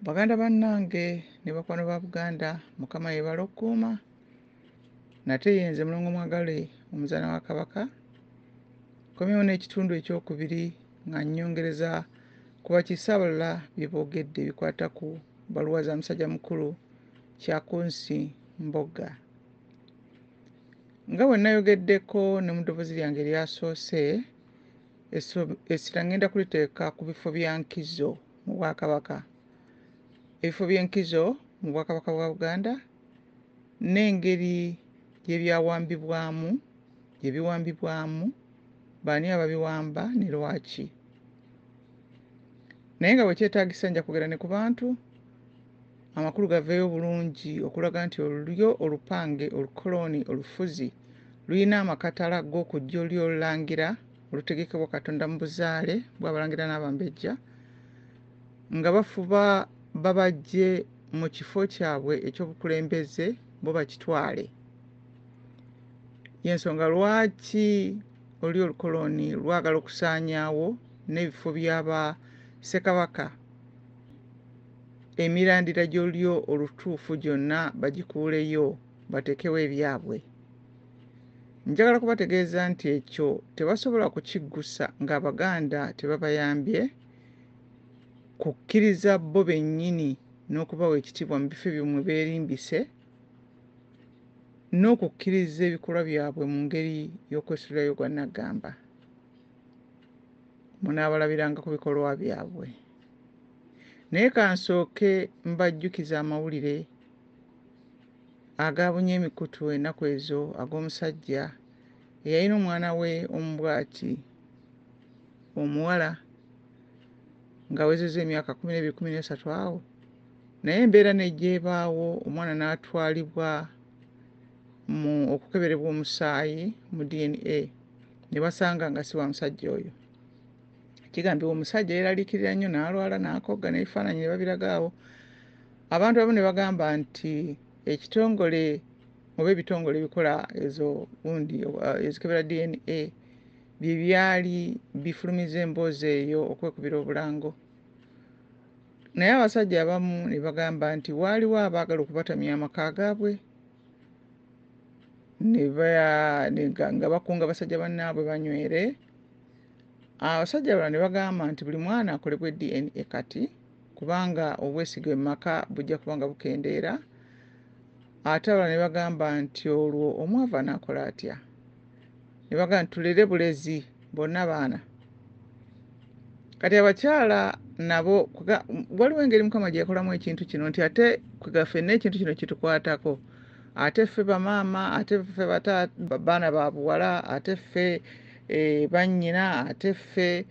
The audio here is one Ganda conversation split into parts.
Baganda bannange ne bakwano ba Buganda, Mukama yeebale okukuuma. Nate yenze Mulongo Mwagale omuzaana wa Kabaka. Nkomyewo n'ekitundu ekyokubiri nga nnyongereza ku bakisaabalala bye boogedde bikwata ku bbaluwa za musajja mukulu Kyakunsi Mbogga. Nga bwe nayogeddeko ne mu ddoboozi lyange eryasoose, essira ngenda kuliteeka ku bifo bya nkizo mu Bwakabaka. Ebifo by'enkizo mu Bwakabaka bwa Buganda n'engeri gye biwambibwamu, baani ababiwamba ne lwaki. Naye nga bwe kyetaagisa nja kwogera ne ku bantu, amakulu gaveeyo bulungi okulaga nti olulyo olupange olukoloni olufuzi lulina amakatala g'okujja oli olulangira olutegekebwa Katonda mu buzaale bw'abalangira n'abambejja, nga bafuba babajje mu kifo kyabwe ekyobukulembeze bo bakitwale. Y'ensonga lwaki olulyo olukoloni lwagala okusaanyaawo n'ebifo by'aba Ssekabaka, emirandira gy'olulyo olutuufu gyonna bagikuuleyo bateekewo ebyabwe. Njagala kubategeeza nti ekyo tebasobola kukiggusa ng'Abaganda tebabayambye kukkiriza bo bennyini n'okubawa ekitiibwa mu bifo ebyo mwe beerimbise, n'okukkiriza ebikolwa byabwe mu ngeri y'okwesulirayo gwa Naggamba. Munaabalabiranga ku bikolwa byabwe. Naye kansooke mbajjukiza amawulire agaabunye emikutu ennaku ezo ag'omusajja eyalina omwana we omubwati omuwala ng'awezezza emyaka 12-13 awo, naye embeera n'ejjeebaawo omwana n'atwalibwa mu okukeberebwa omusaayi mu DNA ne basanga nga si wa musajja oyo. Kigambibwa omusajja yeeraliikirira nnyo n'alwala n'akogga n'ebifaananyi ne babiraga awo. Abantu abamu ne bagamba nti ekitongole oba ebitongole ebikola ezo gundi ezikebera DNA bye byali bifulumiza emboozi eyo okwekubira obulango. Naye abasajja abamu ne bagamba nti waaliwo abaagala okubatamya amaka gaabwe nga bakunga basajja bannaabwe banywere. Abasajja abalala ne bagamba nti buli mwana akolebwe DNA kati kubanga obwesige mu maka bujja kuba nga bukendeera. Ate abalala ne bagamba nti olwo omwavu anaakola atya? Ne bagamba nti tulere bulezi bonna baana. Kati abakyala nabo waliwo engeri Mukama gye yakolamu ekintu kino nti ate kwe ffenna ekintu kino kitukwatako. Ate ffe bamaama, ate ffe baana ba buwala, ate ffe bannyina, ate ffe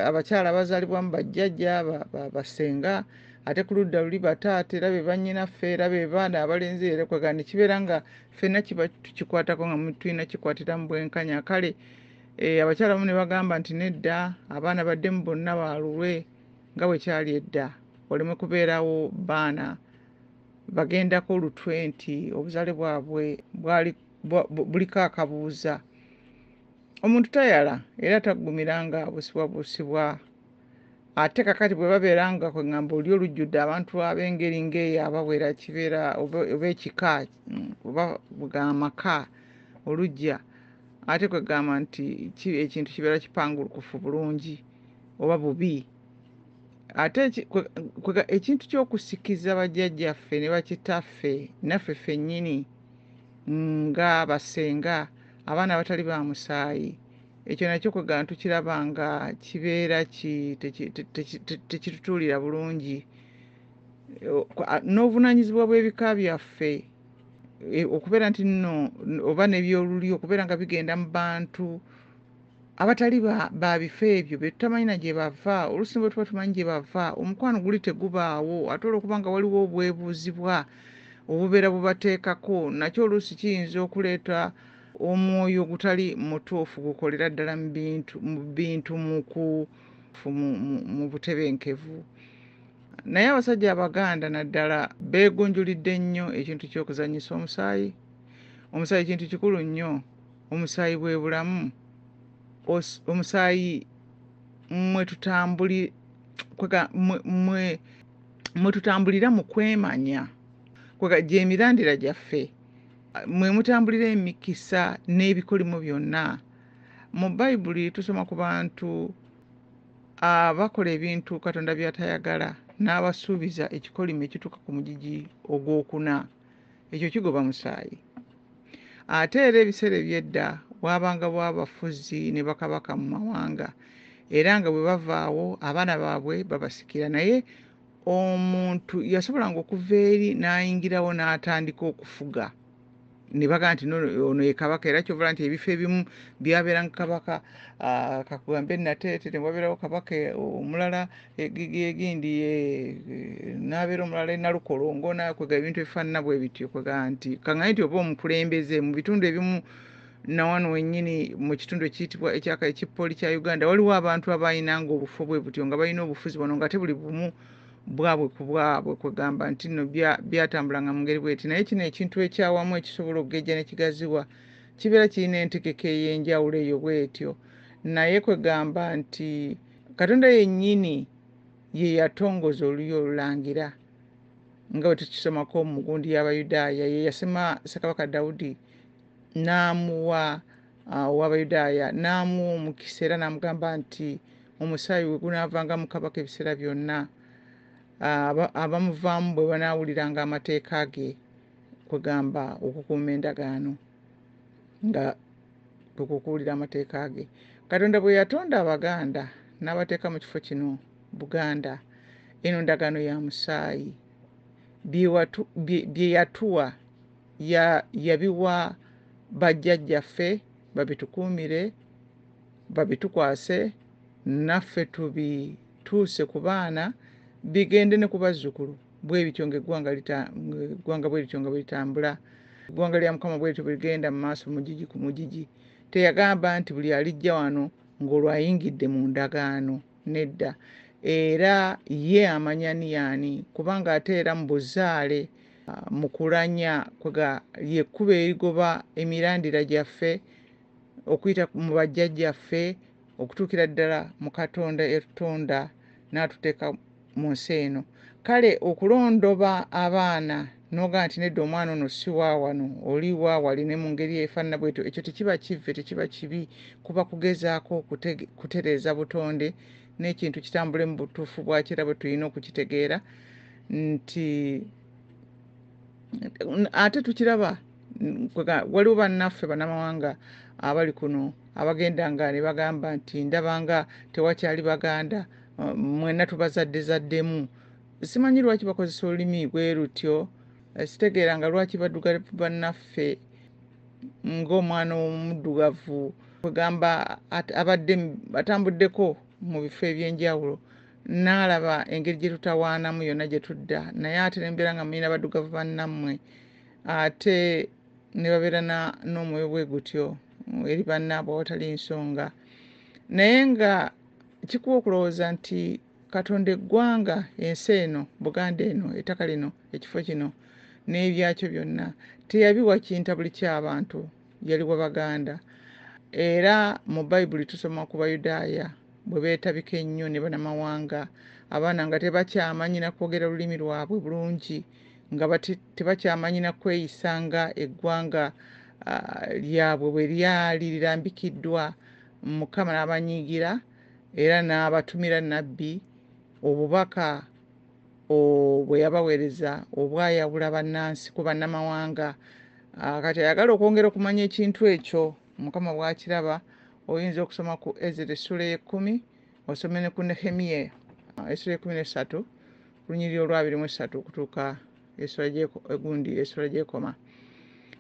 abakyala abazaalibwamu bajjajja basenga, ate ku ludda luli bataata era be bannyinaffe era be baana abalenzi era kwegamba ne kibeera nga ffenna kiba tukikwatako nga tulina kikwatira mu bwenkanya. Kale abakyala bamu ne bagamba nti nedda, abaana baddemu bonna baalulwe nga bwe kyali edda, waleme kubeerawo baana bagendako olutwe nti obuzaale bwabwe buliko akabuuza. Omuntu tayala era taggumiranga busibwa. Ate kakati bwe babeera nga kwe ŋŋamba oli olujjudde abantu ab'engeri ng'eyo abawera kibeera oba ekika oba bw'amaka olujja, ate kwe gamba nti ekintu kibeera kipangulukufu bulungi oba bubi. Ate ekintu ky'okusikiza bajjajjaffe ne bakitaffe naffe ffennyini nga basenga abaana abatali ba musaayi, ekyo nakyo kwegamba tukiraba nga kibeera tekitutuulira bulungi. N'obuvunaanyizibwa bw'ebika byaffe okubeera nti nno oba n'ebyolulyo okubeera nga bigenda mu bantu abatali ba bifo ebyo be tutamanyi na gye bava. Oluusi bwe tuba tumanyi gye bava, omukwano guli tegubaawo. Ate olw'okuba nga waliwo obwebuuzibwa obubeera bubateekako, nakyo oluusi kiyinza okuleeta omwoyo ogutali mutuufu gukolera ddala mu bintu mu butebenkevu. Naye abasajja Abaganda naddala beegonjulidde nnyo ekintu ky'okuzannyisa omusaayi. Omusaayi kintu kikulu nnyo. Omusaayi bwe bulamu. Omusaayi mwe mwe tutambulira mu kwemanya gye emirandira gyaffe mwe mutambulira emikisa n'ebikolimo byonna. Mu Bayibuli tusoma ku bantu abakola ebintu Katonda by'atayagala n'abasuubiza ekikolimo ekituuka ku mugigi ogwokuna, ekyo kigoba musaayi. Ate era ebiseera eby'edda wabanga bw'abafuzi ne bakabaka mu mawanga, era nga bwe bavaawo abaana baabwe babasikira, naye omuntu yasobolanga okuva eri n'ayingirawo n'atandika okufuga. Ne baga nti ono ye kabaka, era kyovula nti ebifo ebimu byabeeranga kabaka kakugambe Nateete, ne wabeerawo kabaka omulala egindi n'abeera omulala e Nalukolongo, nakwega ebintu ebifaanana bwe bityo, kwega nti kaŋŋaye nti oba omukulembeze mu bitundu ebimu na wano wennyini mu kitundu ekiyitibwa ekipooli kya Uganda waliwo abantu abayinanga obufo bwe butyo nga balina obufuzi buno nga te buli bumu bwabwe ku bwabwe, kwegamba nti nno byatambulanga mu ngeri bweti. Naye kino ekintu ekyawamu ekisobola okugejja ne kigaziwa kibeera kirina entegeka ey'enjawulo eyo bwetyo, naye kwegamba nti Katonda yennyini ye yatongoza oluyi olulangira nga bwe tukisomako mu gundi y'Abayudaaya. Ye yasema Ssekabaka Dawudi n'amuwa ow'Abayudaaya n'amuwa omukisa era n'amugamba nti omusaayi we gunaavanga mu kabaka ebiseera byonna, abamuvaamu bwe banaawuliranga amateeka ge, kwegamba okukuuma endagaano nga okukuwulira amateeka ge. Katonda bwe yatonda Abaganda n'abateeka mu kifo kino Buganda, eno ndagaano ya musaayi, bye yatuwa yabiwa bajjajjaffe babitukuumire, babitukwase, naffe tubituuse ku baana, bigende ne ku bazzukulu. Bwe bityo ng'eggwanga bwe lityo nga bwetambula, eggwanga lya Mukama bwe lityo bwe ligenda mu maaso mugigi ku mugigi. Teyagamba nti buli alijja wano ng'olwo ayingidde mu ndagaano, nedda. Era ye amanya ni yaani, kubanga ate era mu buzaale mu kulanya kwega yekkuba erigoba emirandira gyaffe okuyita mu bajjajjaffe okutuukira ddala mu Katonda etutonda n'atuteeka mu nsi eno. Kale okulondoba abaana n'ogaa nti nedda omwana ono si wa wano, oli wa wali ne mu ngeri efaanana bwetyo, ekyo tekiba kivve, tekiba kibi, kuba kugezaako kutereeza butonde n'ekintu kitambule mu butuufu bwakyo era bwe tulina okukitegeera nti ate tukiraba waliwo bannaffe bannamawanga abali kuno abagendanga ne bagamba nti ndabanga tewakyali Baganda, mwenna tubazaddezaddemu. Simanyi lwaki bakozesa olulimi bwe lutyo, sitegeeranga lwaki baddugavu bannaffe ng'omwana omuddugavu kwegamba atambuddeko mu bifo eby'enjawulo n'alaba engeri gye tutawaanamu yonna gye tudda, naye ate ne mbeera nga mulina baddugavu bannammwe ate ne babeera n'omwoyo bwe gutyo eri bannaabwe awatali nsonga. Naye nga kikuwa okulowooza nti Katonda eggwanga, ensi eno, Buganda eno, ettaka lino, ekifo kino n'ebyakyo byonna teyabiwa kintabuli ky'abantu, yaliwa Baganda. Era mu Bayibuli tusoma ku Bayudaaya bwe beetabika ennyo ne bannamawanga, abaana nga tebakyamanyi na kwogera olulimi lwabwe bulungi, nga tebakyamanyi na kweyisanga eggwanga lyabwe bwe lyali lirambikiddwa, Mukama n'abanyiigira era n'abatumira nnabbi obubaka bwe yabaweereza obwayawula bannansi ku bannamawanga. Kati ayagala okwongera okumanya ekintu ekyo, Mukama bw'akiraba, oyinza okusoma ku Ezera essula y'ekkumi, osome ne ku Nehemiya essula y'ekkumi-n'essatu ku lunyiriri olw'23 okutuuka essula gy'ekoma.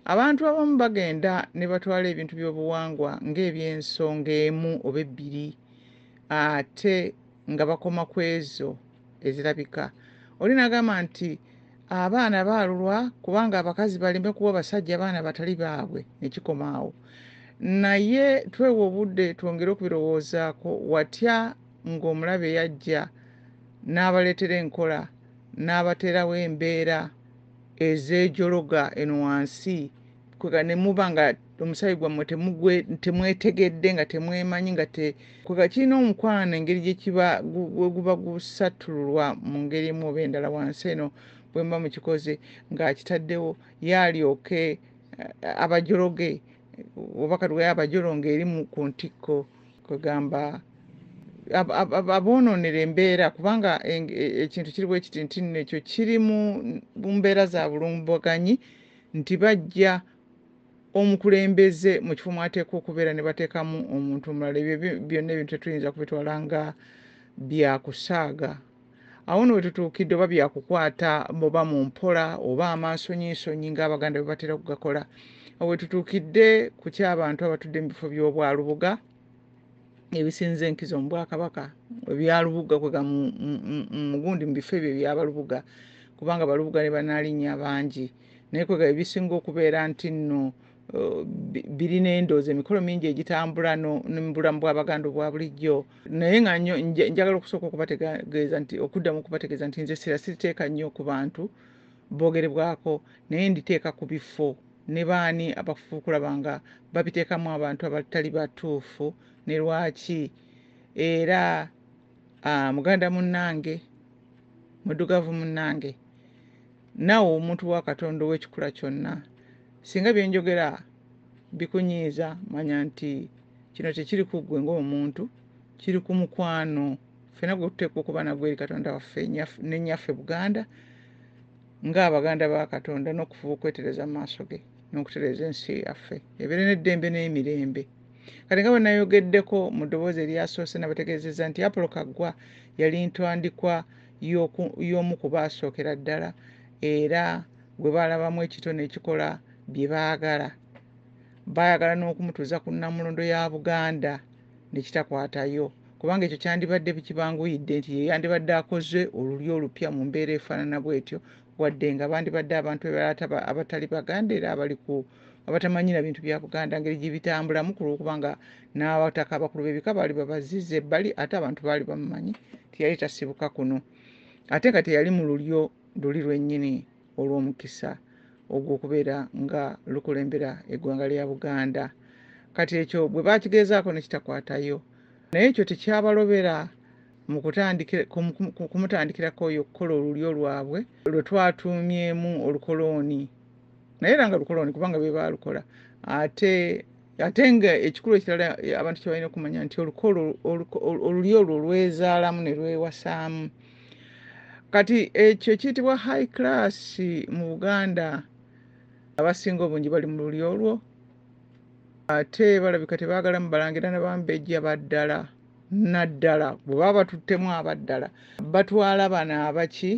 Abantu abamu bagenda ne batwala ebintu by'obuwangwa ng'ebyensonga emu oba ebbiri, ate nga bakoma ku ezo ezirabika. Oli n'agamba nti abaana baalulwa kubanga abakazi baleme kuwa basajja abaana batali baabwe, ne kikoma awo. Naye twewa obudde twongere okubirowoozaako, watya ng'omulabe yajja n'abaleetera enkola n'abateerawo embeera ez'ejologa eno wansi kwega ne muba nga omusaayi gwammwe temwetegedde nga temwemanyi nga kwega kirina omukwano engeri gye kiba guba gusattululwa mu ngeri emu oba endala wansi eno bwe mba mukikoze ng'akitaddewo yaalyoke abajologe oba katugayo abajolonga eri ku ntikko kwegamba aboononera embeera kubanga ekintu kiri bwe kiti nti nno ekyo kiri mu mbeera za bulumbaganyi nti bajja omukulembeze mu kifo mwateekwa okubeera ne bateekamu omuntu omulala ebyo byonna ebintu tetuyinza kubitwala nga byakusaaga awo nno wetutuukidde oba byakukwata oba mu mpola oba amansonyinsonyi ng'Abaganda bwe batera okugakola awo wetutuukidde ku ky'abantu abatudde mu bifo by'obwalubuga ebisinza enkizo mu Bwakabaka ebyalubuga kwega mugundi mu bifo ebyo ebyabalubuga kubanga balubuga ne bannaalinya bangi naye kwega ebisinga okubeera nti nno birina endoozi emikolo mingi egitambula mu bulamu bw'Abaganda obwa bulijjo naye nga nnyo njagala okusooka okubategeeza nti okuddamu okubategeeza nti nze siriteeka nnyo ku bantu boogerebwako naye nditeeka ku bifo ne baani abafuuka okulaba nga babiteekamu abantu abatali batuufu ne lwaki era muganda munnange muddugavu munnange naawe omuntu wa Katonda ow'ekikula kyonna singa byenjogera bikunyiiza manya nti kino tekiri ku ggwe ng'omuntu kiri ku mukwano ffenna gwe tuteekwa okuba nagwe eri Katonda waffe n'ennyaffe Buganda ng'Abaganda ba Katonda n'okufuba okwetereza mu maaso ge n'okutereeza ensi yaffe ebeere n'eddembe n'emirembe kati nga bwe nayogeddeko mu ddoboozi eryasoose nabategeezezza nti Apollo Kaggwa yali ntandikwa y'omu ku baasookera ddala era gwe baalabamu ekitone ekikola bye baayagala n'okumutuuza ku Nnamulondo ya Buganda ne kitakwatayo kubanga ekyo kyandibadde bikibanguyidde nti ye yandibadde akoze olulyo olupya mu mbeera efaanana bw'etyo wadde nga bandibadde abantu abatali Baganda era abatamanyi na bintu bya Buganda ngeri gye bitambulamu ku lw'okubanga n'abataka abakulu b'ebika baali babazizza ebbali ate abantu baali bamumanyi tiyali tasibuka kuno ate nga teyali mu lulyo luli lwennyini olw'omukisa ogw'okubeera nga lukulembera eggwanga lya Buganda kati ekyo bwe baakigezaako ne kitakwatayo naye ekyo tekyabalobera mu kumutandikirako oyo okukola olulyo lwabwe lwe twatuumyemu olukoloni naye era nga lukoloni kubanga be baalukola ate nga ekikulu ekirala abantu kye balina okumanya nti olulyo olwo lwezaalamu ne lwewasaamu kati ekyo kiyitibwa high class mu Buganda abasinga obungi bali mu lulyo olwo ate balabika tebaagala mu Balangira n'Abambejja baddala naddala bwe baba batuttemu abaddala batwala bano abaki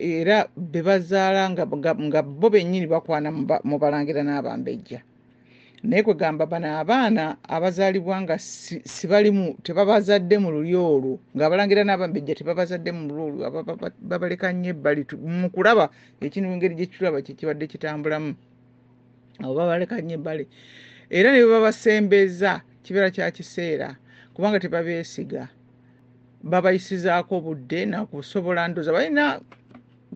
era be bazaala nga bo bennyini bakwana mu Balangira n'Abambejja naye kwegamba bano abaana abazaalibwa nga tebabazadde mu lulyo olwo ng'Abalangira n'Abambejja tebabazadde mu lulyo olwo babaleka nnyo ebbali mu kulaba ekintu engeri gye kitulaba kye kibadde kitambulamu abo babaleka nnyo ebbali era ne babasembeza kibeera kya kiseera kubanga tebabeesiga babayisizaako obudde nakusobola ndooza balina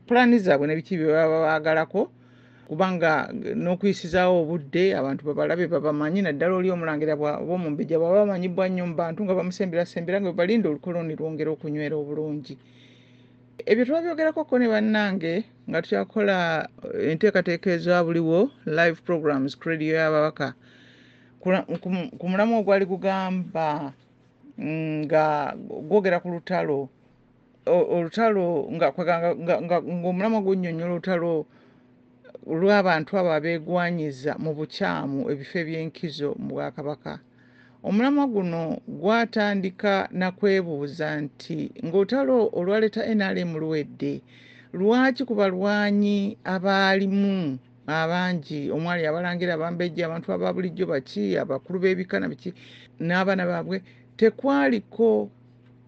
pulaani zaabwe nebiki bye baba baagalako kubanga n'okuyisizaawo obudde abantu babalabe babamanyi naddala oli omulangira bw'omumbejja bwaba bamanyibwa nnyo mu bantu nga bamusemberasembera nga bebalinda olukoloni lwongera okunywera obulungi ebyo twabyogerako ne bannange nga tukyakola enteekateeka eza buliwo live programs ku radio y'ababaka ku mulamwa ogwali gugamba nga gwogera ku olutalo ng'omulamwa gunnyonnyola olutalo olw'abantu abo abeegwanyiza mu bukyamu ebifo eby'enkizo mu Bwakabaka omulamwa guno gwatandika nakwebuuza nti ng'olutalo olwaleeta NRM luwedde lwaki ku balwanyi abaalimu abangi omwali Abalangira Abambejja abantu aba bulijjo baki abakulu b'ebika na biki n'abaana baabwe tekwaliko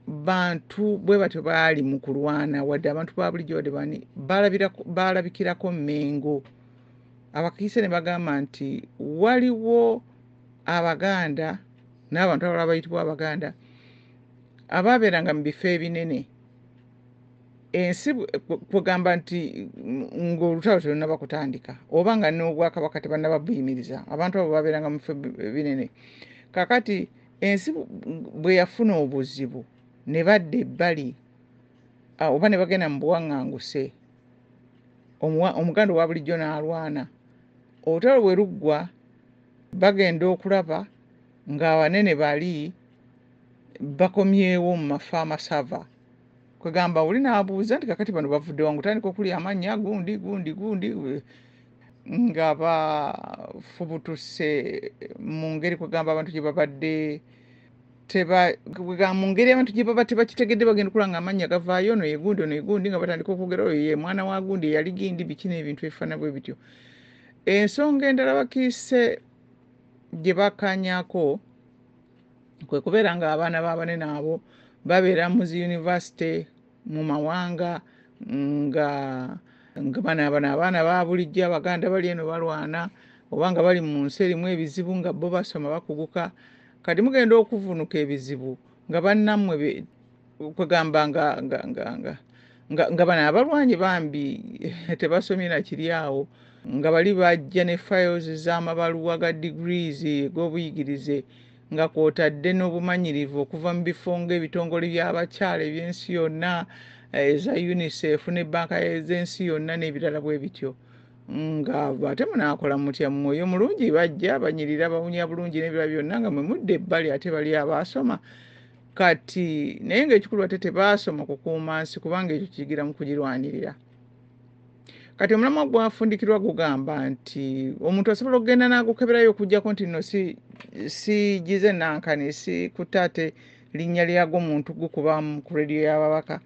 bantu bwe batyo baali mu kulwana wadde abantu ba bulijjo wadde bani baalabikirako Mmengo abakiise ne bagamba nti waliwo Abaganda n'abantu abalala bayitibwa Abaganda abaabeeranga mu bifo ebinene ensi kugamba nti ng'olutalo telunaba kutandika oba nga n'obwakabaka tebannaba buyimiriza abantu abo babeeranga mu bifo binene kakati ensi bwe yafuna obuzibu ne badda ebbali oba ne bagenda mu buwaŋŋanguse omuganda owa bulijjo n'alwana olutalo bwe luggwa bagenda okulaba ng'abanene bali bakomyewo mu mafaamasava kwegamba oli n'abuuza nti kakati bano bavudde wangu tandika okulya amannya gundi nga bafubutuse mu ngeri kwegamba abantu gye babadde mu ngeri abantu gye baba tebakitegedde bagenda okulanga amannya gavaayo ono ye gundi ono ye gundi nga batandika okwogera oyo ye mwana wa gundi yali gindi biki n'ebintu ebifaana bwe bityo ensonga endala bakiise gye bakkaanyaako kwe kubeera nga abaana b'abanene abo babeera mu zi yunivasite mu mawanga nga bano abaana ba bulijjo abaganda bali eno balwana oba nga bali mu nsi erimu ebizibu nga bo basoma bakuguka kati mugenda okuvunuka ebizibu nga bannammwe kwegamba nga bano abalwanyi bambi tebasomye na kiri awo nga bali bajja ne files z'amabaluwa ga degrees g'obuyigirize nga kwotadde n'obumanyirivu okuva mu bifo ng'ebitongole by'abakyala eby'ensi yonna eza UNICEF ne banka ez'ensi yonna n'ebirala bwe bityo nga ate munaakola mutya mwoyo mulungi bajja banyirira bawunya bulungi n'ebirala byonna nga mwe mudde ebbali ate bali abaasoma kati naye ng'ekikulu ate tebaasoma kukuuma nsi kubanga ekyo kiyigira mu kugirwanirira kati omulamwa gwafundikirwa gugamba nti omuntu asobola okugenda n'agukeberayo okuggyako nti nno si gize nankani si kutate linnya lyago muntu gukuba ku rediyo y'ababaka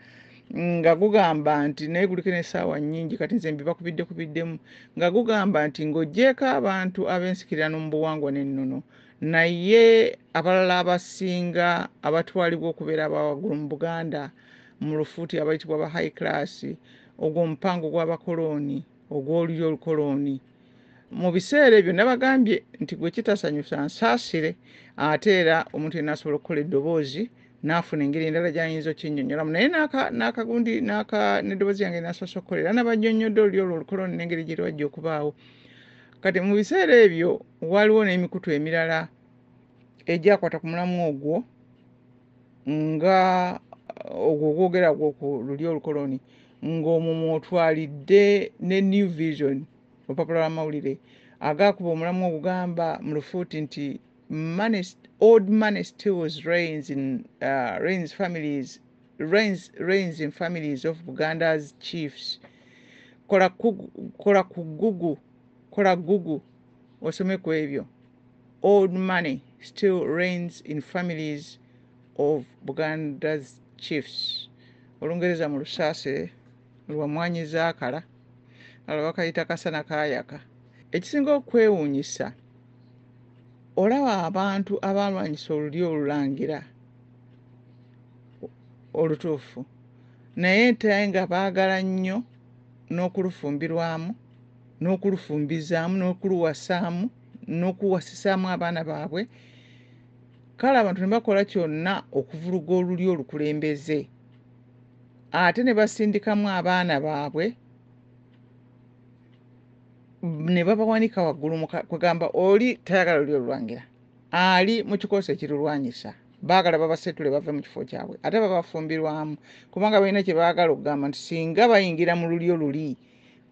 nga gugamba nti naye guliko n'essaawa nnyingi kati nze mbibakubiddemu nga gugamba nti ng'oggyeko abantu ab'ensikirano mu buwangwa n'ennono naye abalala abasinga abatwalibwa okubeera abawaggulu mu Buganda mu lufuuti abayitibwa ba high class ogw'omupango gw'abakoloni ogw'olulyo olukoloni mu biseera ebyo nabagambye nti gwe kitasanyusa nsaasire ate era omuntu yenna asobola okukola eddoboozi n'afuna engeri endala gy'ayinza okinnyonnyolamu naye n'akagundi n'eddoboozi yange n'asoose okukolera n'abannyonnyodde olulyo olwo olukoloni n'engeri gye lwajja okubaawo kati mu biseera ebyo waliwo n'emikutu emirala egyakwata ku mulamwa ogwo nga ogwo ogwogeragwo ku lulyo olukoloni ng'omwo otwalidde ne New Vision olupapula lw'amawulire agaakuba omulamwa ogugamba mu lufuuti nti old money still reigns in families of Buganda's chiefs. Kola gugu osome ku ebyo. Old money still reigns in families of Buganda's chiefs. Olungereza mu Lusaase lwa mwanyi zaakala alwo bakayita kasana kaayaka. Ekisinga okwewuunyisa olaba abantu abalwanyisa olulyo olulangira olutuufu naye ate nga baagala nnyo n'okulufumbirwamu n'okulufumbizaamu n'okuluwasaamu n'okuwasisaamu abaana baabwe kale abantu ne bakola kyonna okuvuluga olulyo olukulembeze ate ne basindikamu abaana baabwe ne babawanika waggulu kwegamba oli tayagala olulyo olulangira ali mu kikoosi ekirulwanyisa baagala babasetule bave mu kifo kyabwe ate babafumbirwamu kubanga balina kye baagala okugamba nti singa bayingira mu lulyo luli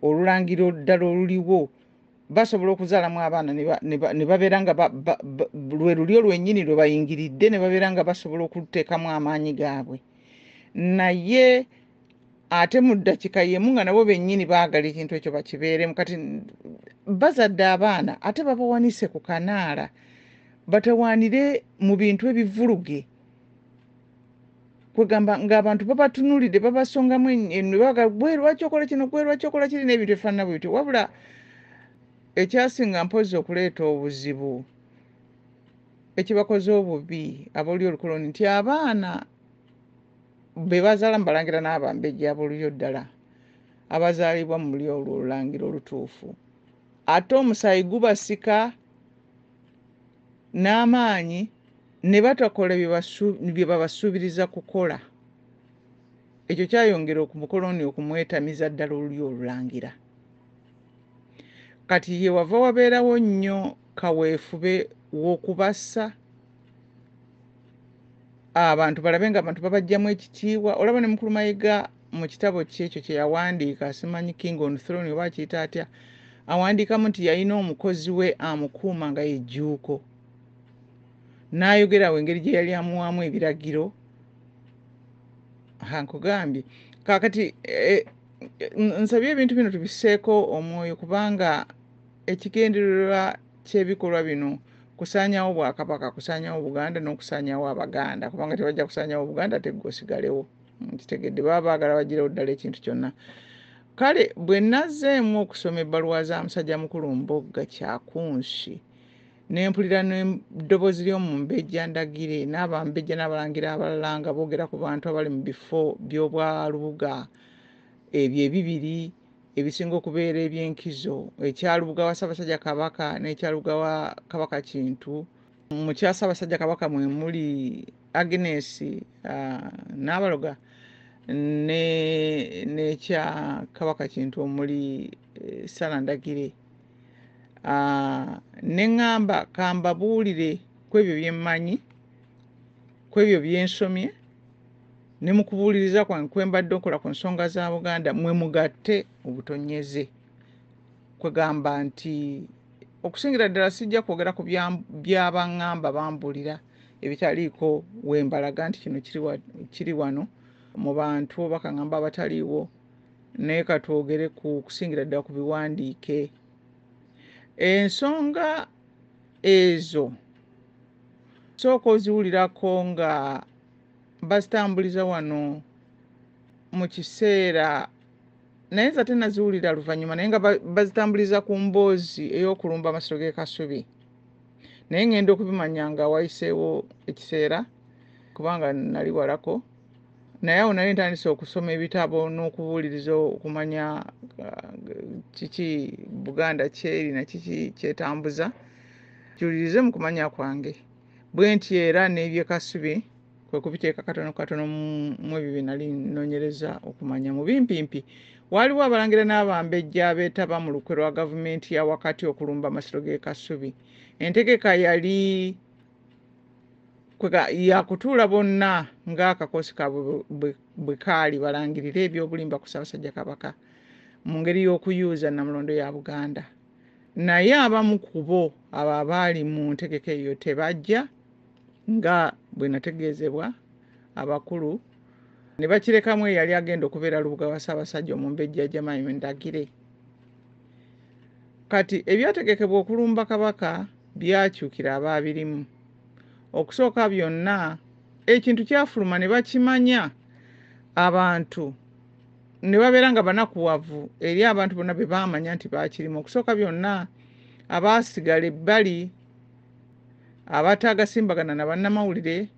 olulangira ddala oluliwo basobola okuzaalamu abaana ne babeera nga lwe lulyo lwennyini lwe bayingiridde ne babeera nga basobola okuteekamu amaanyi gaabwe naye ate mu ddakiika y'emu nga nabo bennyini baagala ekintu ekyo bakibeeremu kati bazadde abaana ate babawanise ku kanaala batawaanire mu bintu ebivuluge kwegamba ng'abantu babatunulidde babasongamu gwe lwaki okola kino gwe lwaki okola kiri n'ebintu ebifaanana bwe bityo wabula ekyasinga mpozi okuleeta obuzibu ekibakoze obubi ab'olulyo olukoloni nti abaana be bazaala mu balangira n'abambejja ab'olulyo ddala abazaalibwa mu lulyo olwo olulangira olutuufu ate omusaayi gubasika n'amaanyi ne batakola bye babasuubiriza kukola ekyo kyayongera okumukoloni okumwetamiza ddala oluli olulangira. Kati ye wava wabeerawo nnyo kaweefube w'okubassa abantu balabe nga abantu babajjamu ekitiibwa. Olaba ne Mukulu Mayiga mu kitabo kyekyo kye yawandiika, simanyi King on Throne oba akiyita atya, awandiikamu nti yalina omukozi we amukuuma nga ye Jjuuko, n'ayogerawo engeri gye yali amuwaamu ebiragiro. Nkugambye kaakati nsabye ebintu bino tubisseeko omwoyo, kubanga ekigendererwa ky'ebikolwa bino kusaanyawo Bwakabaka, kusaanyawo Buganda n'okusaanyawo Abaganda, kubanga tebajja kusaanyawo Buganda ate gwe osigalewo. Kitegedde baba baagala bagirewo ddala ekintu kyonna. Kale bwe nazzeemu okusoma ebbaluwa za musajja mukulu Mbogga Kyakunsi, ne mpulira n'eddoboozi ly'Omumbejja Ndagire n'Abambejja n'Abalangira abalala nga boogera ku bantu abali mu bifo by'obwalubuga ebyo ebibiri ebisinga okubeera eby'enkizo, ekyalubuga wa Ssaabasajja Kabaka n'ekyalubuga wa Kabaka Kintu. Mu kya Ssaabasajja Kabaka mwe muli Agnes Nabaloga n'ekya Kabaka Kintu omuli Sarah Ndagire. Ne ŋŋamba kambabuulire ku ebyo bye mmanyi, ku ebyo bye nsomye, ne mu kubuuliriza kwange kwe mbadde okola ku nsonga za Buganda mwe mugatte obutonnyeze. Kwe gamba nti okusingira ddala sijja kwogera ku by'abaŋŋamba bambuulira ebitaliiko we mbalaga nti kino kiri wano mu bantu oba kaŋŋamba abataliiwo, naye katwogere ku kusingira ddala ku biwandiike. Ensonga ezo sooka oziwulirako nga bazitambuliza wano mu kiseera, naye nze ate naziwulira luvannyuma, naye nga bazitambuliza ku mboozi ey'okulumba amasiro g'e Kasubi. Naye ngenda okubimanya nga wayiseewo ekiseera kubanga nali walako, naye awo nali ntandise okusoma ebitabo n'okubuuliriza okumanya kiki Buganda kyeri na kiki kyetambuza, kiwulirize mu kumanya kwange. Bwe nti era n'eby'e Kasubi kwe kubiteeka katono katono mu ebyo bye nali nnoonyereza okumanya. Mu bimpimpi waaliwo Abalangira n'Abambejja abeetaba mu lukwe lwa gavumenti ya wakati okulumba amasiro g'e Kasubi. Entegeka yali yakutuula bonna ng'akakosi kaabwe bwe kaali balangirire ebyobulimba ku Ssaabasajja Kabaka mu ngeri y'okuyuuza Nnamulondo ya Buganda. Naye abamu ku bo abo abaali mu ntegeka eyo tebajja, nga bwe nategeezebwa abakulu, ne bakirekamu eyali agenda okubeera lubuga wa Ssaabasajja Omumbejja Jamaayiro Ndagire. Kati ebyategekebwa okulumba Kabaka byakyukira abaabirimu. Okusooka byonna ekintu kyafuluma ne bakimanya abantu ne babeera nga banakuwavu eri abantu bonna be baamanya nti baakirimu. Okusooka byonna abaasigala ebbali abatagasimbagana na bannamawulire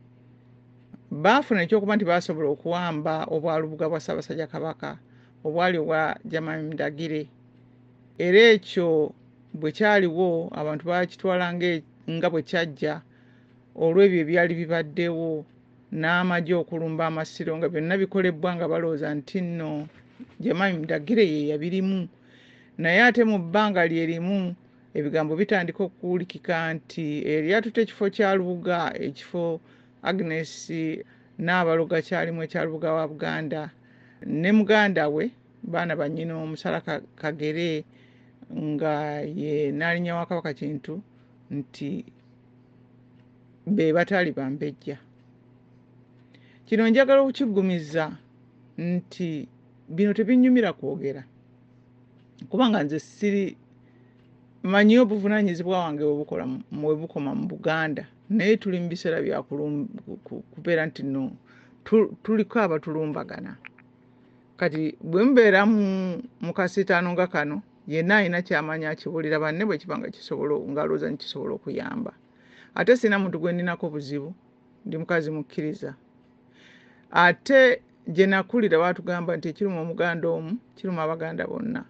baafuna ekyokuba nti baasobola okuwamba obwalubuga bwa Ssaabasajja Kabaka obwali obwa Jamaayiro Ndagire. Era ekyo bwe kyaliwo abantu baakitwala nga bwe kyajja olw'ebyo ebyali bibaddewo n'amagye okulumba amasiro nga byonna bikolebwa nga balowooza nti nno Jamaayiro Ndagire ye yabirimu. Naye ate mu bbanga lye limu ebigambo bitandika okuwulikika nti eryatutte ekifo kya lubuga, ekifo Agnes Nabaloga kyalimu ekyalubuga wa Buganda, ne muganda we baana bannyina Omusala Kagere nga ye Nnaalinnya wa Kabaka Kintu nti be bataali Bambejja. Kino njagala okukiggumiza nti bino tebinnyumira kwogera, kubanga nze siri manyi obuvunaanyizibwa wange bwe bukoma mu Buganda, naye tuli mu biseera bya kubeera nti no tuliko abatulumbagana. Kati bwe mubeera mu kasiitaano nga kano, yenna alina kyamanya akibuulira banne bwe kiba nga alowooza nti kisobola okuyamba. Ate sina muntu gwe nninako buzibu, ndi mukazi mukkiriza. Ate gye nakulira baatugamba nti ekiruma Omuganda omu kiruma Abaganda bonna.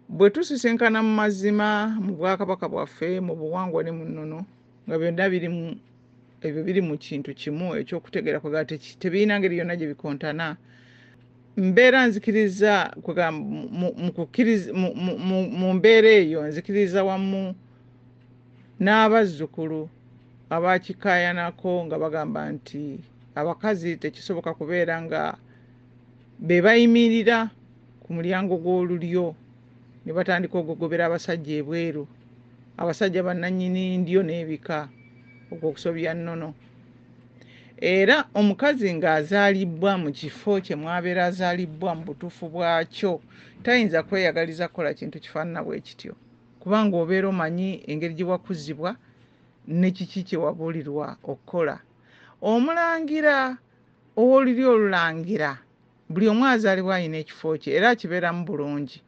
Bwe tusisinkana mu mazima mu Bwakabaka bwaffe, mu buwangwa ne mu nnono, nga byonna biri ebyo biri mu kintu kimu ekyokutegeera kwega tebirina ngeri yonna gye bikontana. Mbeera nzikiriza kwega mu mbeera eyo nzikiriza wamu n'abazzukulu abakikaayanako nga bagamba nti abakazi tekisoboka kubeera nga be bayimirira ku mulyango gw'olulyo ne batandika okugobera abasajja ebweru, abasajja bannannyini ndyo n'ebika okusobya nnono. Era omukazi ng'azaalibwa mu kifo kye mwabeera azaalibbwa mu butuufu bwakyo tayinza kweyagaliza kukola kintu kifaanana bwe kityo, kubanga obeera omanyi engeri gye wakuzibwa ne kiki kye wabuulirwa okukola. Omulangira ow'olulyo olulangira buli omu azaalibwa alina ekifo kye era kibeeramu bulungi.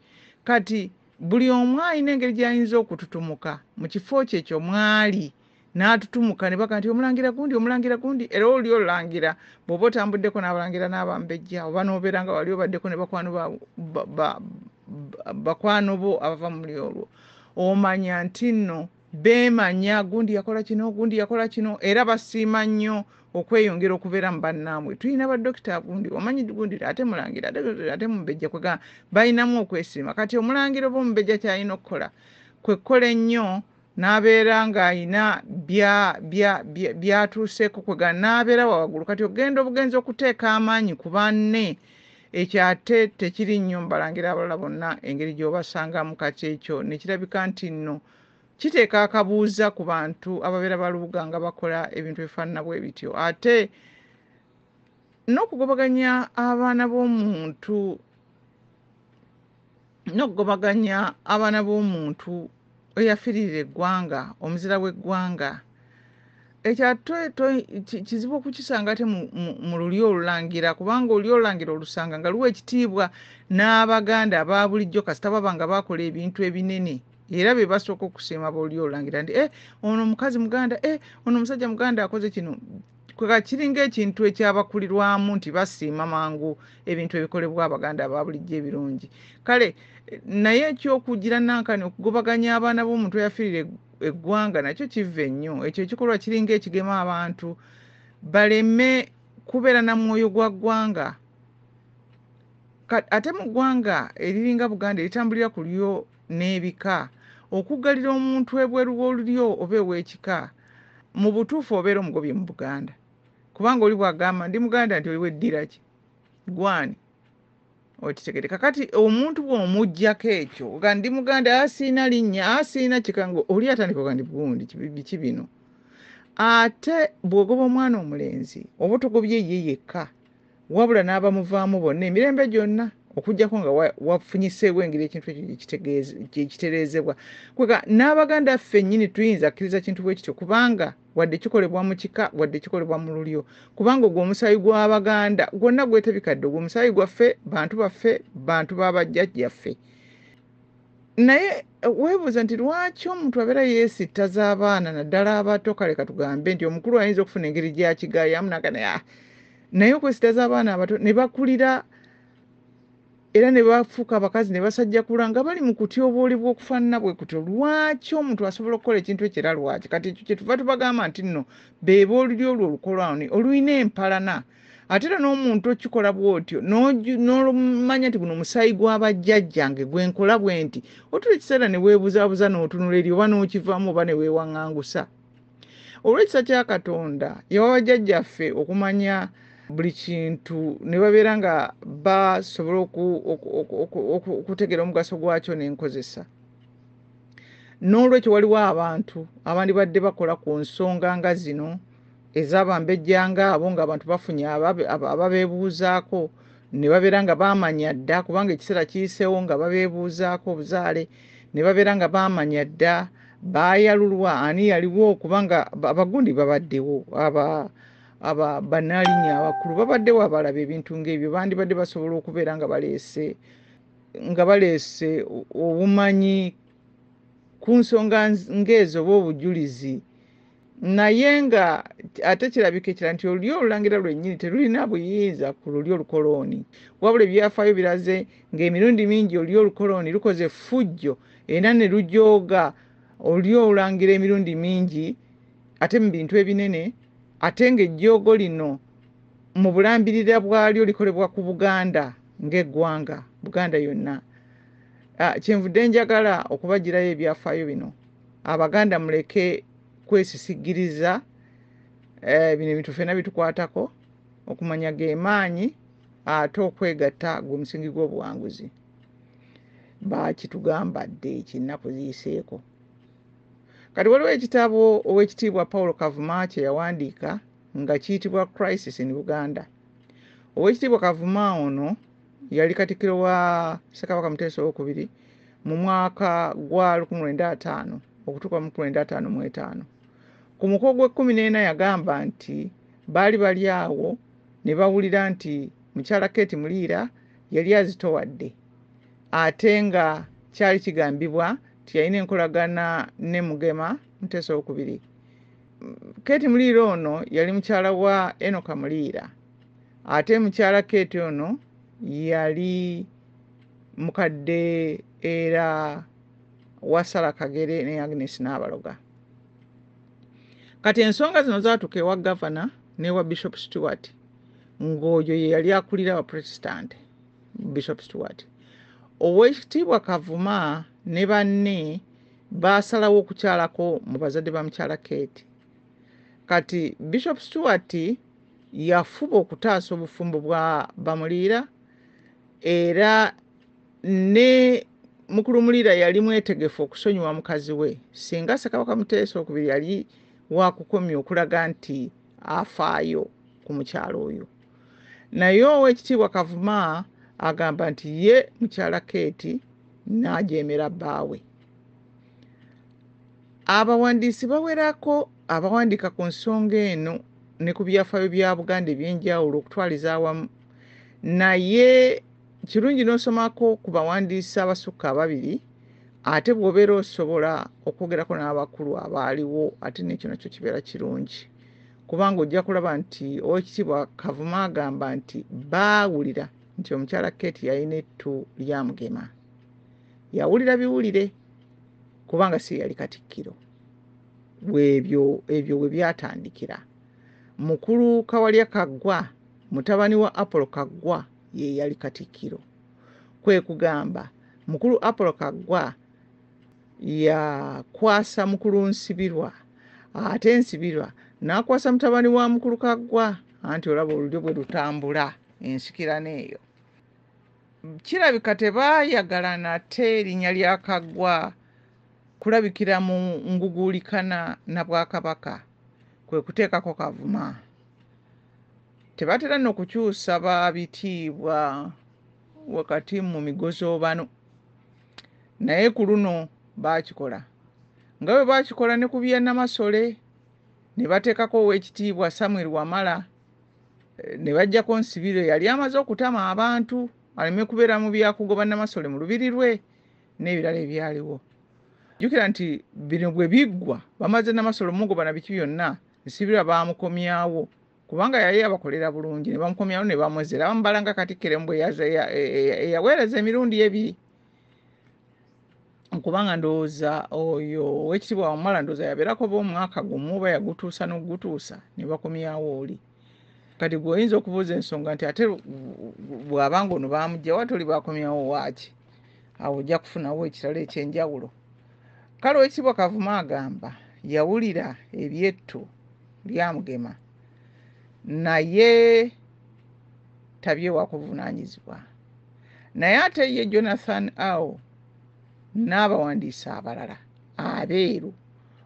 Kati buli omu alina engeri gy'ayinza okututumuka mu kifo kye ekyo mwali n'atutumuka ne baga nti omulangira gundi. Era olulyo olulangira bw'oba otambuddeko n'abalangira n'abambejja oba n'obeera nga wali obaddeko ne bakwano bo abava mu lyo olwo, omanya nti nno beemanya gundi yakola kino gundi yakola kino, era basiima nnyo okweyongera okubeera mu bannaamwe. Tulina baddokita gundi omanyi gundi ate mulangira ate mubejja kwega balinamu okwesiima. Kati omulangira oba omubejja kyalina okukola kwe kukola ennyo n'abeera ng'alina byatuuseeko kwega n'abeera wawaggulu. Kati ogenda obugenzi okuteeka amaanyi ku banne, ekyo ate tekiri nnyo mbalangira abalala bonna engeri gy'obasangamu. Kati ekyo ne kirabika nti nno kiteeka akabuuza ku bantu ababeera balubuga nga bakola ebintu ebifaanana bwe bityo. Ate n'okugobaganya abaana b'omuntu eyafiirira eggwanga, omuzira w'eggwanga, ekyo ate kizibu okukisanga ate mu lulyo olulangira, kubanga olulyo olulangira olusanga nga luwa ekitiibwa n'Abaganda aba bulijjo kasita baba nga bakola ebintu ebinene, era be basooka okusiima ab'olulyo olulangira nti ono omukazi Muganda, ono omusajja Muganda akoze kino. Kwega kiringa ekintu ekyabakulirwamu nti basiima mangu ebintu ebikolebwa Abaganda aba bulijjo ebirungi. Kale naye ekyokugira nankani okugobaganya abaana b'omuntu eyafiirira eggwanga nakyo kive nnyo. Ekyo ekikolwa kiringa ekigema abantu baleme kubeera na mwoyo gwa ggwanga. Ate mu ggwanga eriringa Buganda eritambulira ku lyo n'ebika, okuggalira omuntu ebweru w'olulyo oba ew'ekika mu butuufu obeera omugobye mu Buganda, kubanga oli bw'agamba ndi Muganda nti oliwo eddira ki gwani okitegere. Kakati omuntu bw'omuggyako ekyo nga ndi Muganda asiina linnya asiina kikango, oli atandika nga ndi gundi biki bino. Ate bw'ogoba omwana omulenzi oba togobye ye yekka wabula n'abamuvaamu bonna emirembe gyonna okuggyako nga wafunyiseewo engeri ekintu ekyo kitereezebwa. Kwega n'Abaganda ffe nnyini tuyinza akkiriza kintu bwe kityo, kubanga wadde kikolebwa mu kika wadde kikolebwa mu lulyo, kubanga ogwo omusaayi gw'Abaganda gwonna gwetebikadde, ogwo omusaayi gwaffe, bantu baffe, bantu b'abajjajjaffe. Naye weebuuza nti lwaki omuntu abeera yeesittaza abaana naddala abato? Kale katugambe nti omukulu ayinza okufuna engeri gy'akigaayamu n'agana naye okwesittaza abaana abato ne bakulira era ne bafuuka abakazi ne basajjakula nga bali mu kutyobulibwa okufaanana bwe kutyo. Lwaki omuntu asobola okukola ekintu ekyo era lwaki? Kati ekyo kye tuva tubagamba nti nno beeba olulyo olwo olukolani olulina empalana. Ate era n'omuntu okikola bw'otyo n'olumanya nti guno omusaayi gw'abajjajjange gwe nkola bwe nti, otula ekiseera ne weebuzaabuza n'otunula eri oba n'okivaamu oba ne weewaŋŋangusa. Olw'ekisa kya Katonda yawa bajjajjaffe okumanya buli kintu ne babeera nga basobola okutegeera omugaso gwakyo n'enkozesa. N'olwekyo waliwo abantu abandibadde bakola ku nsonga nga zino ez'abambejjanga abo ng'abantu bafunye ababeebuuzaako ne babeera nga baamanya dda, kubanga ekiseera kiyiseewo nga babeebuuzaako obuzaale ne babeera nga baamanya dda, baayalulwa ani yaliwo, kubanga abagundi babaddewo, bannaalinnya abakulu babaddewo abalaba ebintu ng'ebyo, bandibadde basobola okubeera nga baleese obumanyi ku nsonga ng'ezo oba obujulizi. Naye nga ate kirabika ekira nti olulyo olulangira lwennyini terulina buyinza ku lulyo olukoloni, wabula ebyafaayo biraze ng'emirundi mingi olulyo olukoloni lukoze effujjo era ne lujooga olulyo olulangira emirundi mingi ate mu bintu ebinene ate ng'ejjoogo lino mu bulambirira bwalyo likolebwa ku Buganda ng'eggwanga, Buganda yonna. Kyenvudde njagala okubagirayo ebyafaayo bino. Abaganda muleke kwesisigiriza bino ebintu ffenna bitukwatako, okumanya ge maanyi ate okwegatta gwe musingi gw'obuwanguzi. Baakitugambadde ekinnaku ziyiseeko. Kati waliwo ekitabo Oweekitiibwa Paul Kavuma kye yawandiika nga kiyitibwa Crisis in Buganda. Oweekitiibwa Kavuma ono yali Katikkiro wa Ssekabaka Muteesa II mu mwaka gwa 1905 okutuuka mu 1955. Ku muko gwe-14 yagamba nti baali bali awo ne bawulira nti mukyala Kate Muliira yali azitowadde, ate nga kyali kigambibwa nti yalina enkolagana ne Mugema Muteesa II. Kate Muliira ono yali mukyala wa Enoka Muliira, ate mukyala Kate ono yali mukadde era wa Sarah Kagere ne Agnes Nabaloga. Kati ensonga zino zaatuuka ewa Gavana n'ewa Bishop Stewart, ng'oyo ye yali akulira wa Protestant, Bishop Stewart. Oweekitiibwa Kavuma ne banne baasalawo okukyalako mu bazadde ba mukyala Kate. Kati Bishop Stewart yafuba okutaasa obufumbo bwa Bamuliira, era ne mukulu Muliira yali mwetegefu okusonyiwa mukazi we singa Ssekabaka Muteesa II yali wakukomya okulaga nti afaayo ku mukyalo oyo. Naye Oweekitiibwa Kavuma agamba nti ye mukyala Kate n'ajeemera bbaawe. Abawandiisi bawerako abawandiika ku nsonga eno ne ku byafaayo bya Buganda eby'enjawulo okutwaliza awamu, naye kirungi n'osomako ku bawandiisi abasukka ababiri, ate bw'obeera osobola okwogerako n'abakulu abaaliwo, ate n'ekyo nakyo kibeera kirungi, kubanga ojja kulaba nti Oweekitiibwa Kavuma agamba nti baawulira nti omukyala Kate yalina ettu lya Mugema. Yawulira biwulire kubanga si yali Katikkiro. Ebyo we byatandikira. Mukulu Kawalya Kaggwa, mutabani wa Apollo Kaggwa, ye yali Katikkiro. Kwe kugamba mukulu Apollo Kaggwa yakwasa mukulu Nsibirwa, ate Nsibirwa n'akwasa mutabani wa mukulu Kaggwa, anti olaba olulyo bwe lutambula ensikirano eyo. Kirabika tebaayagala nate erinnya lya Kaggwa kulabikira mu nguguulikana na Bwakabaka, kwe kuteekako Kavuma. Tebatera n'okukyusa babitiibwa wakati mu migozo bano, naye ku luno baakikola. Nga bwe baakikola ne ku bya Namasole, ne bateekako Oweekitiibwa Samuel Wamala, ne bajjako Nsibirwa yali amaze okutama abantu aleme kubeera mu byakugoba Namasole mu lubiri lwe n'ebirala ebyaliwo. Jjukira nti bino bwe biggwa bamaze Namasole omugoba na biki byonna, Nsibirwa baamukomyawo kubanga yali abakolera bulungi, ne bamukomyawo ne bamwezera bamubalanga Katikkiro bwe eyaweereza emirundi ebiri. Kubanga ndowooza oyo Oweekitiibwa Wamala ndowooza yabeerako b'omwaka gumu oba yagutuusa n'ogutuusa ne bakomyawo oli. Kati gwe oyinza okubuuza ensonga nti ate bw'abanga ono baamugya wati oli baakomyawo waaki, awo ojja kufunawo ekirala ekyenjawulo. Kale Oweekitiibwa Kavuma agamba yawulira ebyettu lya Mugema, naye tabyewa kuvunaanyizibwa. Naye ate ye Jonathan Awo n'abawandiisi abalala abeeru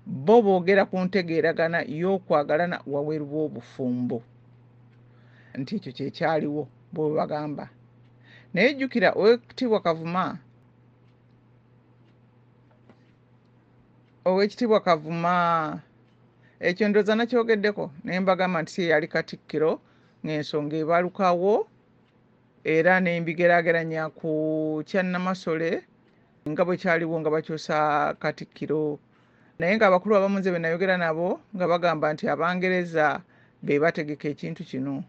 bo boogera ku ntegeeragana y'okwagalana waweeru w'obufumbo, nti ekyo kyekyaliwo bwe bagamba. Naye jjukira Oweekitiibwa Kavuma ekyo ndowooza nakyogeddeko ne mbagamba nti si yali Katikkiro, ng'ensonga ebalukawo era ne mbigeraageranya ku kya Namasole nga bwe kyaliwo nga bakyusa Katikkiro. Naye ng'abakulu abamu nze be nayogera nabo nga bagamba nti Abangereza be bategeka ekintu kino.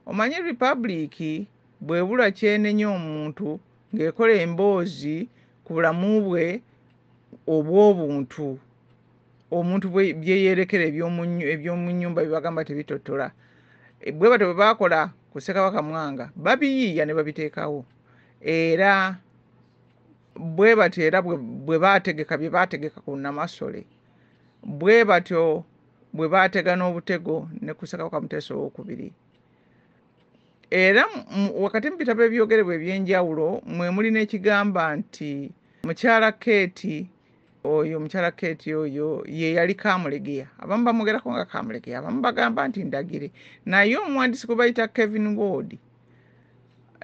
Omanyi Republic bw'ebula kyenenya omuntu ng'ekola emboozi ku bulamu bwe obw'obuntu, omuntu byeyerekera ebyomu nnyumba bibagamba tebitotola. Bwe batyo bwe baakola ku Ssekabaka Mwanga babiyiiya ne babiteekawo, era bwe batyo era bwe baategeka bye baategeka ku Namasole, bwe batyo bwe baatega n'obutego ne ku Ssekabaka Muteesa II. Era wakati mu bitabo ebyogerebwa eby'enjawulo mwe muli n'ekigamba nti mukyala Keeti oyo ye yali Kaamulegeya. Abamu bamwogerako nga Kaamulegeya, abamu bagamba nti Ndagire. Naye omuwandiisi gwe bayita Kevin Ward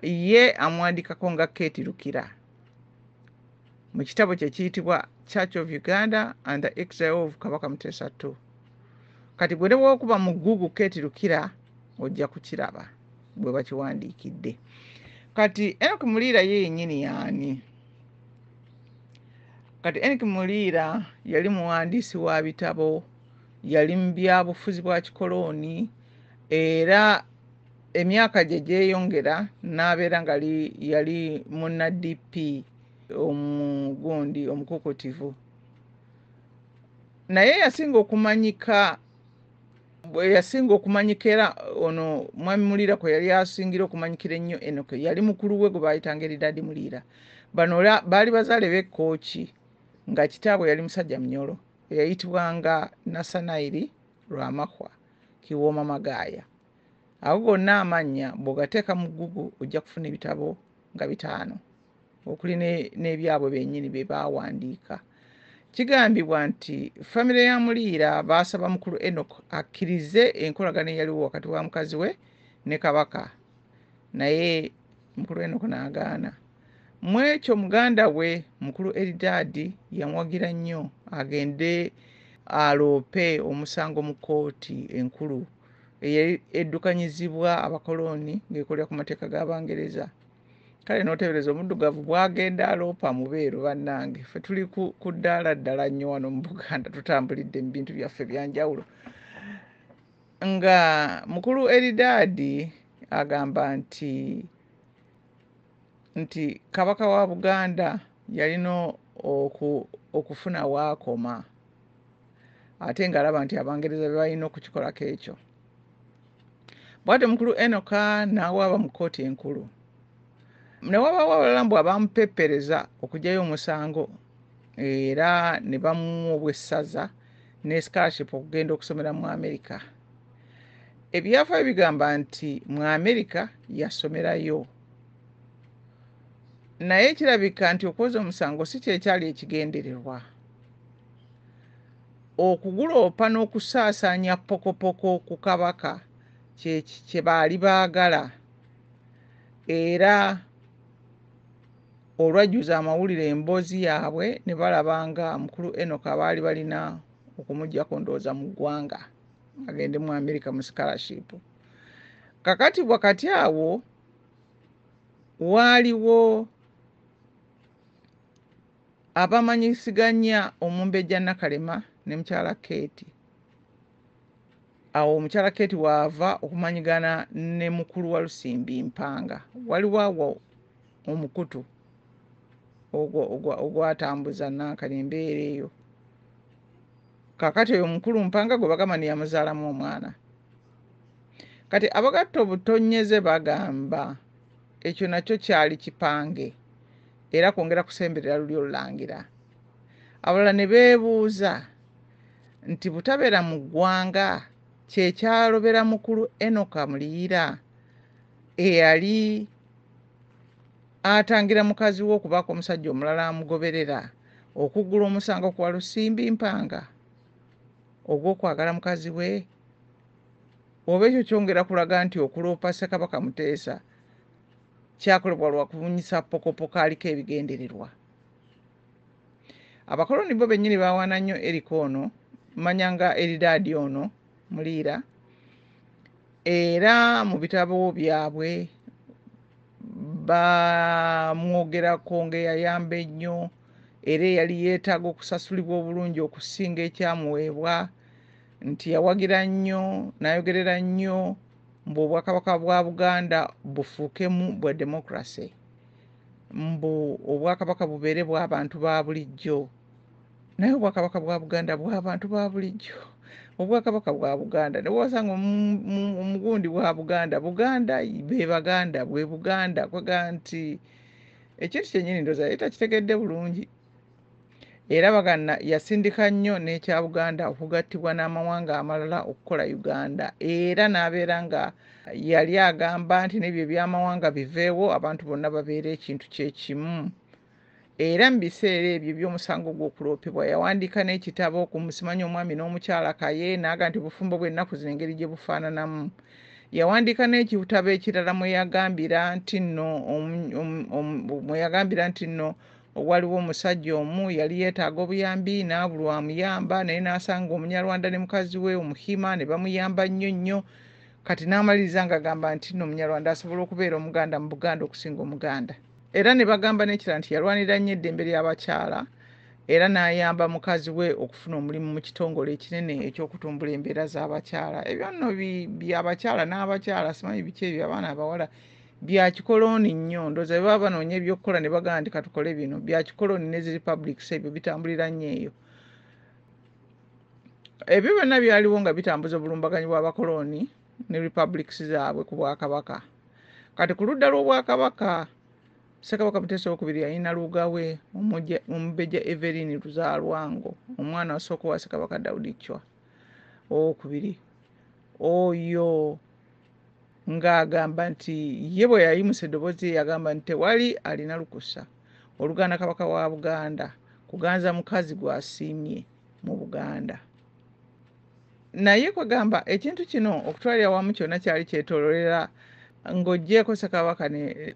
ye amwandikako nga Keeti Lukira mu kitabo kye kiyitibwa Church of Uganda and the Exile of Kabaka Muteesa II. Kati gwe ne bw'okuba mu Google Keeti Lukira ojja kukiraba bwe bakiwandiikidde. Kati Enock Muliira ye yennyini y'ani? Kati Enock Muliira yali muwandiisi wa bitabo, yali mu byabufuzi bwa kikolooni, era emyaka gye gyeyongera n'abeera nga yali munna DP omugundi omukukutivu. Naye yasinga okumanyika era ono Mwami Muliira kwe yali asingira okumanyikira ennyo Enock yali mukulu we gwe baayitanga Eridadi Muliira. Bano baali bazaale b'Ekkooki nga kitaabwe yali musajja Munyolo eyayitibwanga Nasanairi Lwamakwa Kiwooma Magaaya. Ago gonna amannya bw'ogateeka mu Google ojja kufuna ebitabo nga 5 okuli n'ebyabwe bennyini bye baawandiika. Kigambibwa nti famire ya Muliira baasaba mukulu Enock akkirize enkolagana eyaliwo wakati wa mukazi we ne Kabaka, naye mukulu Enock n'agaana. Mu ekyo muganda we mukulu Eridadi yamuwagira nnyo agende aloope omusango mu kkooti enkulu eddukanyizibwa abakoloni ng'ekolera ku mateeka g'Abangereza. Kale n'otebereza omuddugavu bwagenda aloopa mubeero bannange. Ffe tuli ku ddaala nnyo wano mu Buganda, tutambulidde mu bintu byaffe byanjawulo. Nga mukulu Eridadi agamba nti Kabaka wa Buganda yalina okufuna waakoma, ate ng'alaba nti Abangereza balina okukikolako ekyo. Bw'atyo mukulu Enock n'awaaba mu kkooti enkulu. Ne wabaawo abalala abamupeppereza okuggyayo omusango, era ne bamuwa obwessaza ne scholarship okugenda okusomera mu Amerika. Ebyafaayo bigamba nti mu Amerika yasomerayo, naye kirabika nti okwoza omusango si kyekyali ekigendererwa. Okuguloopa n'okusaasaanya pokopoko ku Kabaka kye baali baagala, era olwajjuza amawulire emboozi yaabwe ne balaba nga mukulu Enock abaali balina okumuggyako ndowooza mu ggwanga agende mu Amerika mu scholarship. Kakati wakati awo waaliwo abamanyisiganya Omumbejja Nakalema ne mukyala Keeti. Awo omukyala Keeti waava okumanyigana ne mukulu wa Lusimbi Mpanga. Waliwo awo omukutu ogwatambuza Nankana embeera eyo. Kakati oyo mukulu Mpanga gwe bagamba ni yamuzaalamu omwana. Kati abagatta obutonnyeze bagamba ekyo nakyo kyali kipange era kwongera kusemberera luli olulangira. Abalala ne beebuuza nti butabeera mu ggwanga kyekyalobera mukulu Enock Muliira eyali atangira mukazi we okubaako omusajja omulala amugoberera okuggula omusango ku Lusimbi Mpanga ogw'okwagala mukazi we, oba ekyo kyongera kulaga nti okuloopa Ssekabaka Muteesa kyakolebwa lwa kubunyisa pokopoko aliko ebigendererwa. Abakoloni bo bennyini bawaana nnyo Eric ono, manya nga Eridadi ono Muliira, era mu bitabo byabwe bamwogerako ng'eyayamba ennyo era yali yeetaaga okusasulibwa obulungi okusinga ekyamuweebwa, nti yawagira nnyo n'ayogerera nnyo mbu obwakabaka bwa Buganda bufuukemu bwa democracy, mbu obwakabaka bubeere bw'abantu ba bulijjo naye obwakabaka bwa Buganda bw'abantu ba bulijjo. Obwakabaka bwa Buganda ne bw'osanga omugundi bwa Buganda be Baganda bwe Buganda kwaga nti ekintu kyennyini ndowooza yali takitegedde bulungi. Era Baganda yasindika nnyo n'ekya Buganda okugattibwa n'amawanga amalala okukola Uganda, era n'abeera nga yali agamba nti n'ebyo ebyamawanga biveewo, abantu bonna babeera ekintu kyekimu. Era mu biseera ebyo by'omusango gw'okuloopebwa yawandiika n'ekitabo ku Musimanyi omwami n'omukyala Kaye, n'aga nti obufumbo bw'ennaku zino engeri gye bufaananamu. Yawandiika n'ekitabo ekirala mwe yagambira nti nno waliwo omusajja omu yali yeetaaga obuyambi n'abulwa amuyamba, naye n'asanga Omunyarwanda ne mukazi we Omuhima ne bamuyamba nnyo. Kati n'amaliriza ng'agamba nti nno Omunyarwanda asobola okubeera Omuganda mu Buganda okusinga Omuganda. Era ne bagamba n'ekirala nti yalwanira nnyo eddembe ly'abakyala, era n'ayamba mukazi we okufuna omulimu mu kitongole ekinene ekyokutumbula embeera z'abakyala. Ebyo nno by'abakyala n'abakyala, simanyi biki ebyo, abaana abawala bya kikoloni nnyo. Ndowooza bwe baba banoonya ebyokukola ne bagamba nti katukole bino, bya kikoloni ne zi republics ebyo bitambulira nnyo eyo. Ebyo byonna byaliwo nga bitambuza obulumbaganyi bw'abakoloni ne republics zaabwe ku Bwakabaka. Kati ku ludda lw'Obwakabaka, Ssekabaka Muteesa II yalina lugawe Omumbejja Everine Luzaalwango, omwana asooka wa Ssekabaka Daudi Chwa II. Oyo ng'agamba nti ye bwe yayimusa eddoboozi ye yagamba nti tewali alina lukusa oluganda kabaka wa Buganda kuganza mukazi gw'asiimye mu Buganda. Naye kwegamba ekintu kino okutwalira wamu kyonna kyali kyetoololera ng'oggyeko Ssekabaka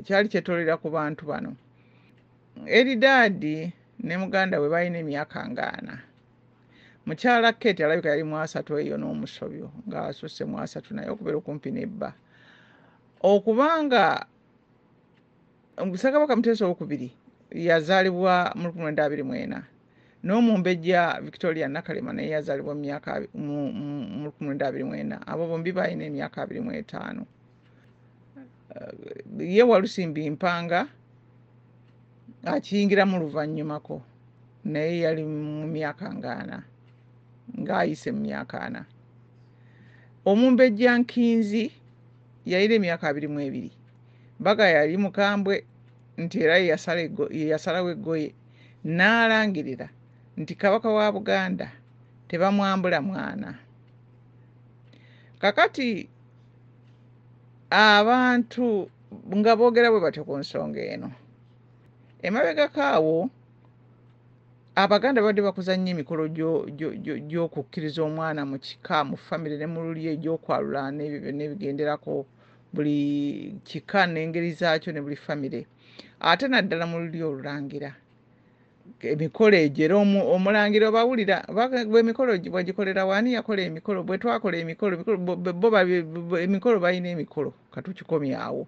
kyali kyetoololera ku bantu bano. Eridaadi ne muganda we balina emyaka ng'ana. Mukyala Kate alabika yali mu 3 eyo n'omusobyo ng'asusse mu 3 naye okubeera okumpi n'ebba. Okubanga Ssekabaka Muteesa II yazaalibwa mu 1924, n'Omumbejja Victoria Nakalema naye yazaalibwa mu 1924. Abo bombi balina emyaka 25. Ye Walusimbi Mpanga akiyingiramu luvannyumako naye yali mu myaka ng'ana, ng'ayise mu myaka 4. Omumbejja Nkinzi yayina emyaka 22. Baga yali mukambwe nti era yasalawo eggoye n'alangirira nti kabaka wa Buganda tebamwambula mwana. Kakati abantu nga boogera bwe batyo ku nsonga eno, emabegako awo Abaganda badde bakoza nnyo emikolo gy'okukkiriza omwana mu kika, mu famire ne mu lulyo, egy'okwalula n'ebigenderako, buli kika n'engeri zaakyo ne buli famire. Ate naddala mu lulyo olulangira emikolo egyo era omulangira obawulira bw'emikolo bwegikolera wani yakola emikolo, bwe twakola emikolo emikolo balina emikolo katukikomye awo.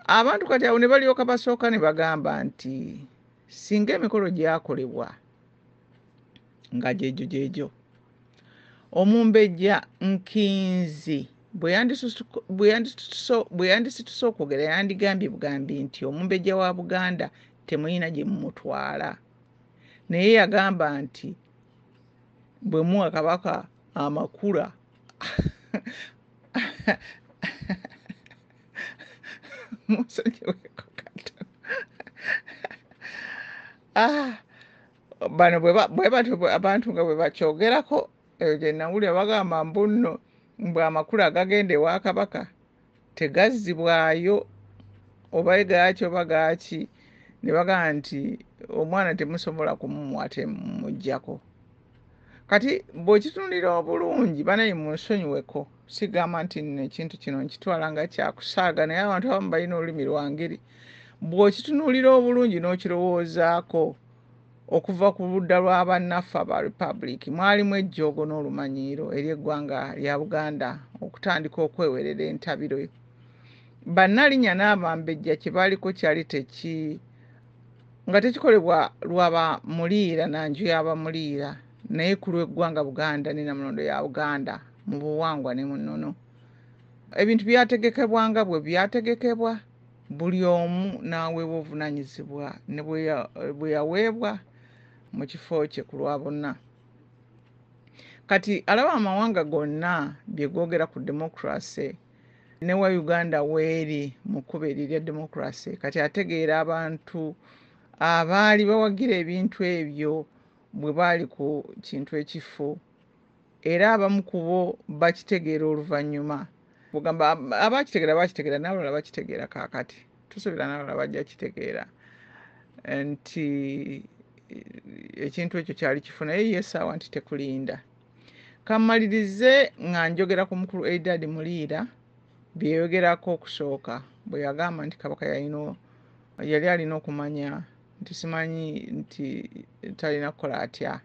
Abantu kati awo ne balyoka basooka ne bagamba nti singa emikolo gyakolebwa nga gyegyo Omumbejja Nkinzi bwe yandisituse okwogera yandigambye bugambi nti Omumbejja wa Buganda temulina gye mumutwala. Naye yagamba nti bwe muwa kabaka amakula bano bwe batyo abantu nga bwe bakyogerako gye nawulira bagamba mbunno mbwe amakulu agagenda ewa kabaka tegazzibwayo oba gaaki oba gaaki, ne bagamba nti omwana temusobola kumumuwa temumuggyako. Kati bw'okitunulira obulungi banaye munsonyiweko, sigamba nti nno ekintu kino nkitwala nga kyakusaaga, naye abantu abamu balina olulimi lwa ngeri. Bw'okitunulira obulungi n'okirowoozaako, okuva ku ludda lwa bannaffe aba Republic mwalimu ejjoogo n'olumanyiiro eri eggwanga lya Buganda okutandika okwewerera entabiro. Bannalinnya n'Abambejja kye baaliko kyali nga tekikolebwa lw'Abamuliira na nju y'Abamuliira, naye ku lw'eggwanga Buganda ne Namulondo ya Buganda mu buwangwa ne mu nnono. Ebintu byategekebwanga bwe byategekebwa, buli omu n'aweebwa obuvunaanyizibwa ne bwe yaweebwa mu kifo kye ku lwa bonna. Kati alaba amawanga gonna bye googera ku democracy ne wa Uganda weeri mu kkubo erya democracy, kati ategeera abantu abaali bawagira ebintu ebyo bwe baali ku kintu ekifu, era abamu ku bo bakitegeera oluvannyuma. Kugamba abakitegeera n'abalala bakitegeera kaakati, tusuubira n'abalala bajja kitegeera nti ekintu ekyo kyali kifu, naye ye essaawa nti tekulinda. Kammalirize nga njogera ku mukulu Eddard Muliira bye yayogerako okusooka bwe yagamba nti Kabaka yali alina okumanya nti simanyi nti talina kukola atya.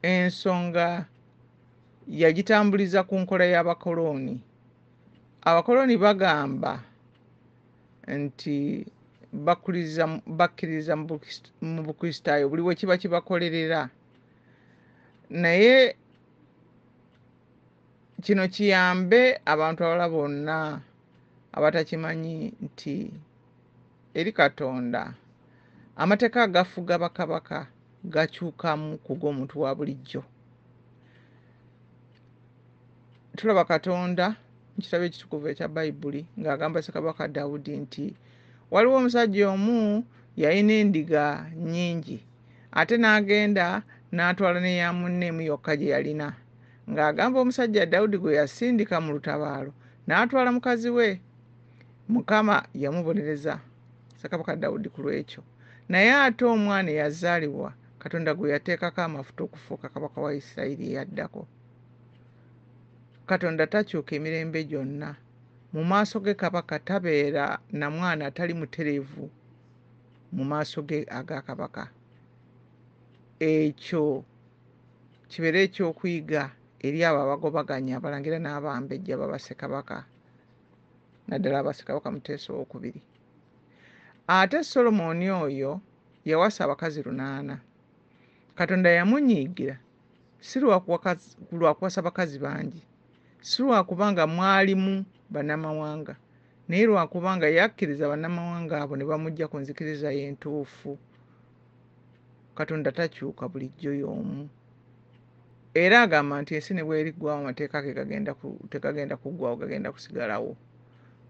Ensonga yagitambuliza ku nkola y'Abakoloni. Abakoloni bagamba nti bakkiriza mu Bukristaayo buli we kiba kibakolerera, naye kino kiyambe abantu abalala bonna abatakimanyi nti eri Katonda amateeka agafuga bakabaka gakyukamu ku g'omuntu wa bulijjo. Tulaba Katonda mu kitabo ekitukuvu ekya Bayibuli ng'agamba Ssekabaka Dawudi nti waliwo omusajja omu yalina endiga nnyingi, ate n'agenda n'atwala ne ya munne emu yokka gye yalina, ng'agamba omusajja Dawudi gwe yasindika mu lutabaalo n'atwala mukazi we. Mukama yamubonereza Ssekabaka Dawudi ku lw'ekyo, naye ate omwana eyazaalibwa Katonda gwe yateekako amafuta okufuuka kabaka wa Isirayiri eyaddako. Katonda takyuka emirembe gyonna. Mu maaso ge kabaka tabeera na mwana atali mutereevu mu maaso ge aga kabaka. Ekyo kibeere ekyokuyiga eri abo abagobaganya abalangira n'abambejja b'Abassekabaka, naddala Abassekabaka Muteesa II. Ate Solomoni oyo yawasa abakazi 8. Katonda yamunyiigira si lwa kuwasa bakazi bangi, si lwa kubanga mwalimu bannamawanga, naye lwa kubanga yakkiriza bannamawanga abo ne bamujja ku nzikiriza ye entuufu. Katonda takyuka bulijjo y'omu. Era agamba nti ensi ne bweriggwawo amateeka ge tegagenda kuggwawo, gagenda kusigalawo.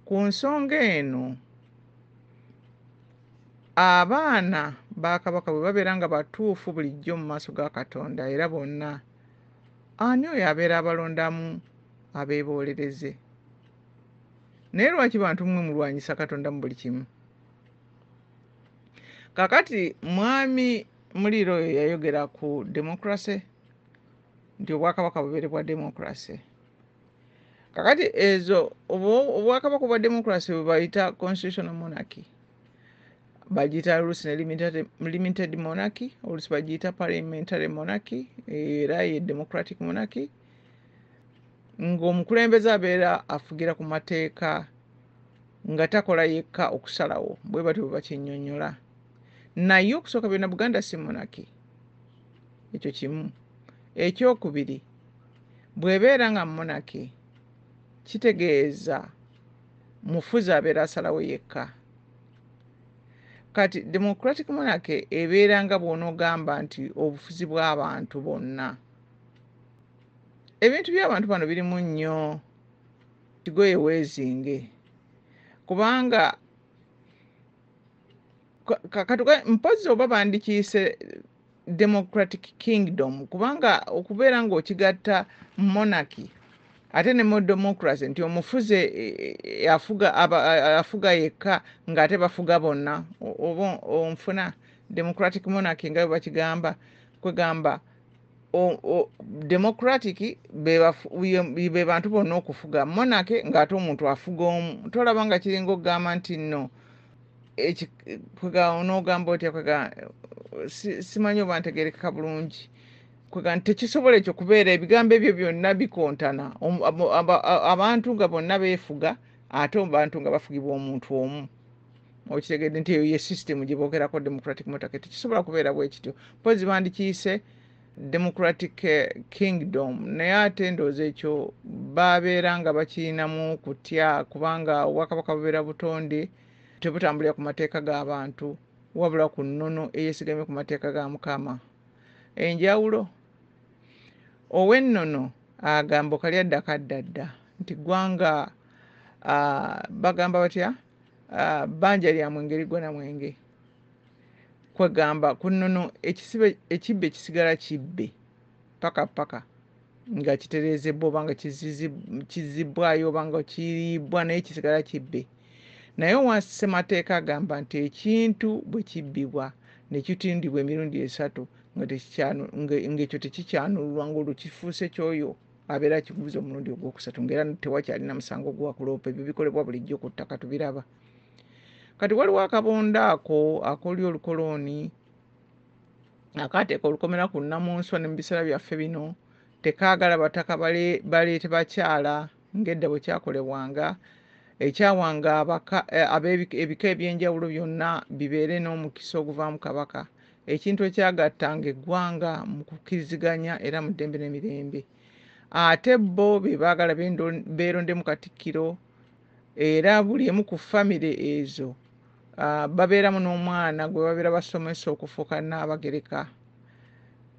Ku nsonga eno abaana ba kabaka bwe babeera nga batuufu bulijjo mu maaso ga Katonda era bonna, ani oyo abeera abalondamu abeeboolereze? Naye lwaki bantu mmwe mulwanyisa Katonda mu buli kimu? Kakati mwami Muliira oyo yayogera ku democracy nti obwakabaka bubeere bwa democracy. Kakati ezo obwakabaka bwa democracy bwe bayita constitutional monarchy, bagiyita oluusi ne limited monarchy, oluusi bagiyita parliamentary monarchy, era ye democratic monarchy, ng'omukulembeze abeera afugira ku mateeka nga takola yekka okusalawo, bwe batyo bwe bakinnyonnyola. Naye okusooka byonna Buganda si monarchy. Ekyo kimu. Ekyokubiri, bw'ebeera nga monarchy kitegeeza mufuzi abeera asalawo yekka. Kati democratic monarchy ebeera nga bw'onoogamba nti obufuzi bw'abantu bonna. Ebintu by'abantu bano birimu nnyo, kigoye weezinge, kubanga mpozzi oba bandikiise democratic kingdom, kubanga okubeera ng'okigatta monarchy ate ne mu democracy nti omufuzi afuga yekka ng'ate bafuga bonna, oba onfuna democratic monarchy nga bwe bakigamba, kwegamba democratic be bantu bonna okufuga, monarchy ng'ate omuntu afuga omu. Tolaba nga kiringa okugamba nti nno onoogamba otya, simanyi oba ntegerekeka bulungi, kwegamba tekisobola ekyo kubeera ebigambo ebyo byonna bikontana, abantu nga bonna beefuga ate abantu nga bafugibwa omuntu omu. Okitegedde nti eyo ye system gye boogerako democratic monarchy. Tekisobola kubeera bwe kityo. Mpozi bandikiise democratic kingdom, naye ate ndowooza ekyo babeera nga bakirinamu kutya, kubanga obwakabaka bubeera butonde, tebutambulira ku mateeka g'abantu wabula ku nnono eyeesigamye ku mateeka ga Mukama. enjawulo. Ow'ennono agamba kali addako addadda nti ggwanga bagamba batya bbanja lya mwenge ligwa na mwenge. Kwegamba ku nnono ekibbe ekisigala kibbe paka nga kitereezebwa oba nga kizzibwayo oba nga kiriibwa naye kisigala kibbe. Naye wansi ssemateeka agamba nti ekintu bwe kibbibwa ne kitundibwa emirundi 3 ng'ekyo tekikyanulwa ng'olwo kifuuse ky'oyo abeera kiguze omulundi ogwokusatu ng'era tewakyalina musango gwa kuloopa. Ebyo bikolebwa bulijjo ku ttaka tubiraba. Kati waliwo akabonda ako akooli olukolooni akaateeka olukomera ku nnamunswa ne mu biseera byaffe bino tekaagala bataka baleete bakyala ng'edda bwe kyakolebwanga. Ekyawanga ebika ebyenjawulo byonna bibeere n'omukisa oguvaamu kabaka. Ekintu ekyagattanga eggwanga mu kukkiriziganya era mu ddembe n'emirembe. Ate bo be baagala beerondemu katikkiro era buli emu ku famire ezo babeeramu n'omwana gwe babeera basomesa okufuuka Nnaabagereka.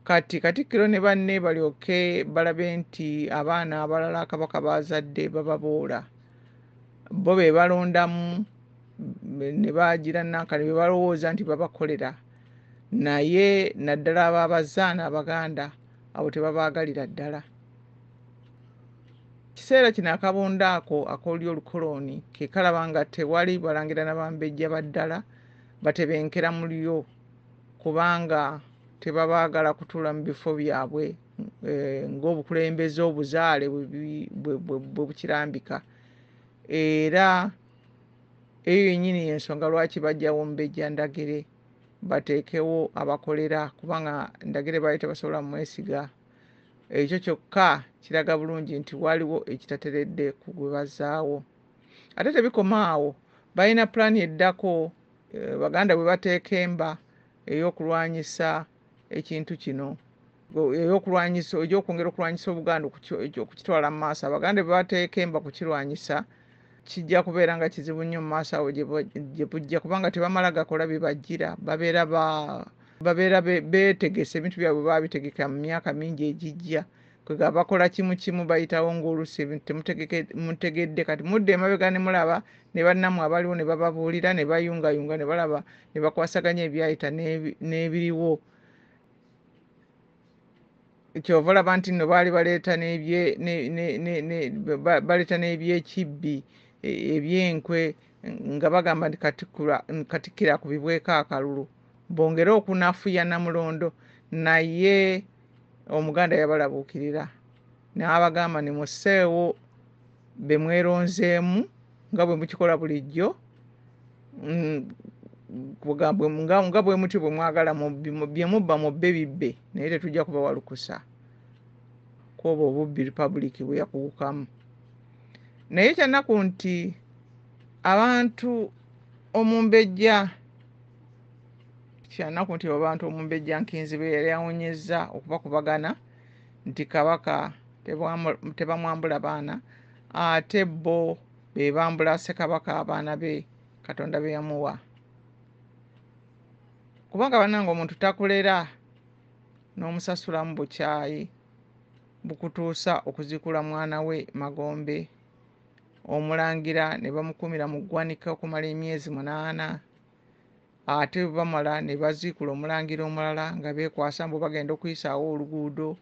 Kati katikkiro ne banne balyoke balabe nti abaana abalala kabaka baazadde bababoola. Bo be balondamu ne baagira Nankana be balowooza nti babakolera. Naye naddala ababazaana Abaganda abo tebabaagalira ddala. Kiseera kino akabonda ako akooli olukolooni ke kalaba nga tewali balangira n'abambejja baddala batebenkera mu lyo kubanga tebabaagala kutuula mu bifo byabwe ng'obukulembeze obuzaale bwe bukirambika. Era eyo yennyini y'ensonga lwaki bajjawo Omumbejja Ndagire bateekewo abakolera kubanga Ndagire baali tebasobola mwesiga. Ekyo kyokka kiraga bulungi nti waliwo ekitateredde ku gwe bazzaawo. Ate tebikoma awo, balina pulaani eddako Baganda bwe bateeka emba ey'okulwanyisa ekintu kino ey'okwongera okulwanyisa Obuganda okukitwala mu maaso. Abaganda bwe bateeka emba kukirwanyisa kijja kubeera nga kizibu nnyo mu maaso awo gye bujja kubanga tebamala gakola bibajjira. Babeera beetegese ebintu byabwe baabitegeka mu myaka mingi egijja. Kwega bakola kimu bayitawo ng'oluusi ebintu temutegedde kati mudde emabega ne mulaba ne bannammwe abaliwo ne bababuulira ne bayungayunga ne balaba ne bakwasaganya ebyayita n'ebiriwo. Kyova olaba nti nno baali baleeta n'ebyekibbi ebyenkwe nga bagamba nti Katikkiro akubibweko akalulu bongere okunafuya Namulondo. Naye Omuganda yabalabuukirira n'abagamba nimusseewo be mweronzeemu nga bwe mukikola bulijjo nga bwe muti bwe mwagala bye mubba mubbe bibbe naye tetujja kubawa lukusa kwoba obubbi Republic bwe yakugukamu. Naye kyannaku nti abantu Omumbejja Omumbejja Nkinzibe yali awonyezza okubakubagana nti Kabaka tebamwambula baana ate bo be bambula Ssekabaka abaana be Katonda be yamuwa. Kubanga bannange omuntu takulera n'omusasulamu bukyayi bukutuusa okuzikula mwana we Magombe. Omulangira ne bamukumira mu ggwanika okumala emyezi 8 ate bamala ne baziikula omulangira omulala nga beekwasa mbu bagenda okuyisaawo oluguudo.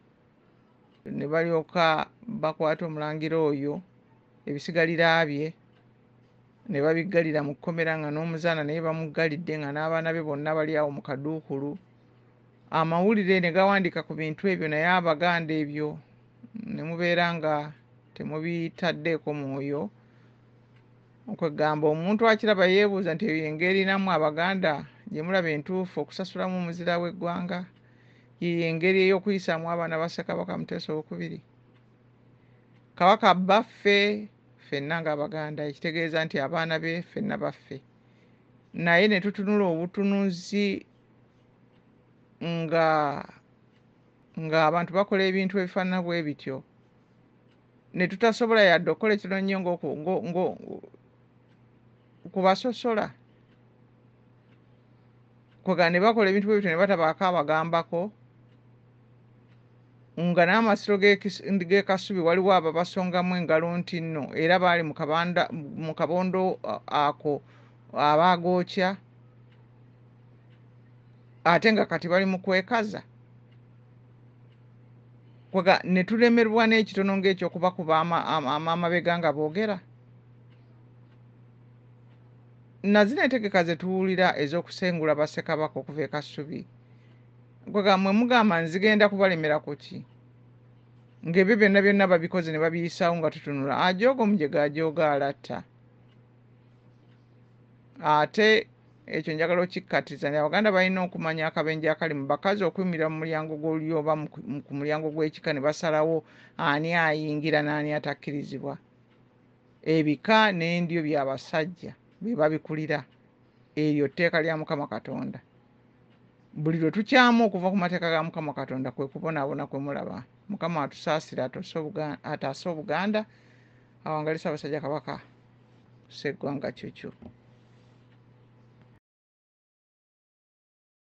Ne balyoka bakwata omulangira oyo ebisigalira bye ne babiggalira mu kkomera nga n'omuzaana naye bamuggalidde nga n'abaana be bonna bali awo mu kaduukulu. Amawulire ne gawandiika ku bintu ebyo naye Abaganda ebyo ne mubeera nga temubitaddeeko mwoyo. Okwegamba omuntu akiraba yeebuuza nti eyo engeri nammwe Abaganda gye mulaba entuufu okusasulamu omuzira w'eggwanga, ye engeri ey'okuyisaamu abaana ba Ssekabaka Muteesa II. Kabaka baffe ffenna ng'Abaganda, ekitegeeza nti abaana be ffenna baffe. Naye ne tutunula obutunuzi ng'abantu bakola ebintu ebifaanana bwe bityo ne tutasobola yadde okukola ekitono nnyo kubasosola. Kwega ne bakola ebintu bwe bityo ne batabaako abagambako nga n'amasiro g'e Kasubi waliwo ababasongamu engalo nti nno era baali mu kabondo ako abaagookya ate nga kati bali mu kwekaza ne tulemerwa n'ekitono ng'ekyokubakuba amabega nga boogera. Nazino entegeka ze tuwulira ez'okusengula Bassekabaka okuva e Kasubi mmwe mugamba nzigenda kubalemera ku ki? Ng'ebyo byonna byonna babikoze ne babiyisaawo nga tutunula ajooga omujega ajooga alatta. Ate ekyo njagala okikkattiza nti Abaganda balina okumanya akabenje akali mu bakazi okuyimirira mu mulyango gw'olulyo oba ku mulyango gw'ekika ne basalawo ani ayingira n'ani atakkirizibwa. Ebika n'endyo by'abasajja be babikulira. Eryo tteeka lya Mukama Katonda. Buli lwe tukyamu okuva ku mateeka ga Mukama Katonda kwe kubonaabona kwe mulaba. Mukama atusaasira ataase Obuganda awangalisa Ssaabasajja Kabaka Sseggwanga Cuucu.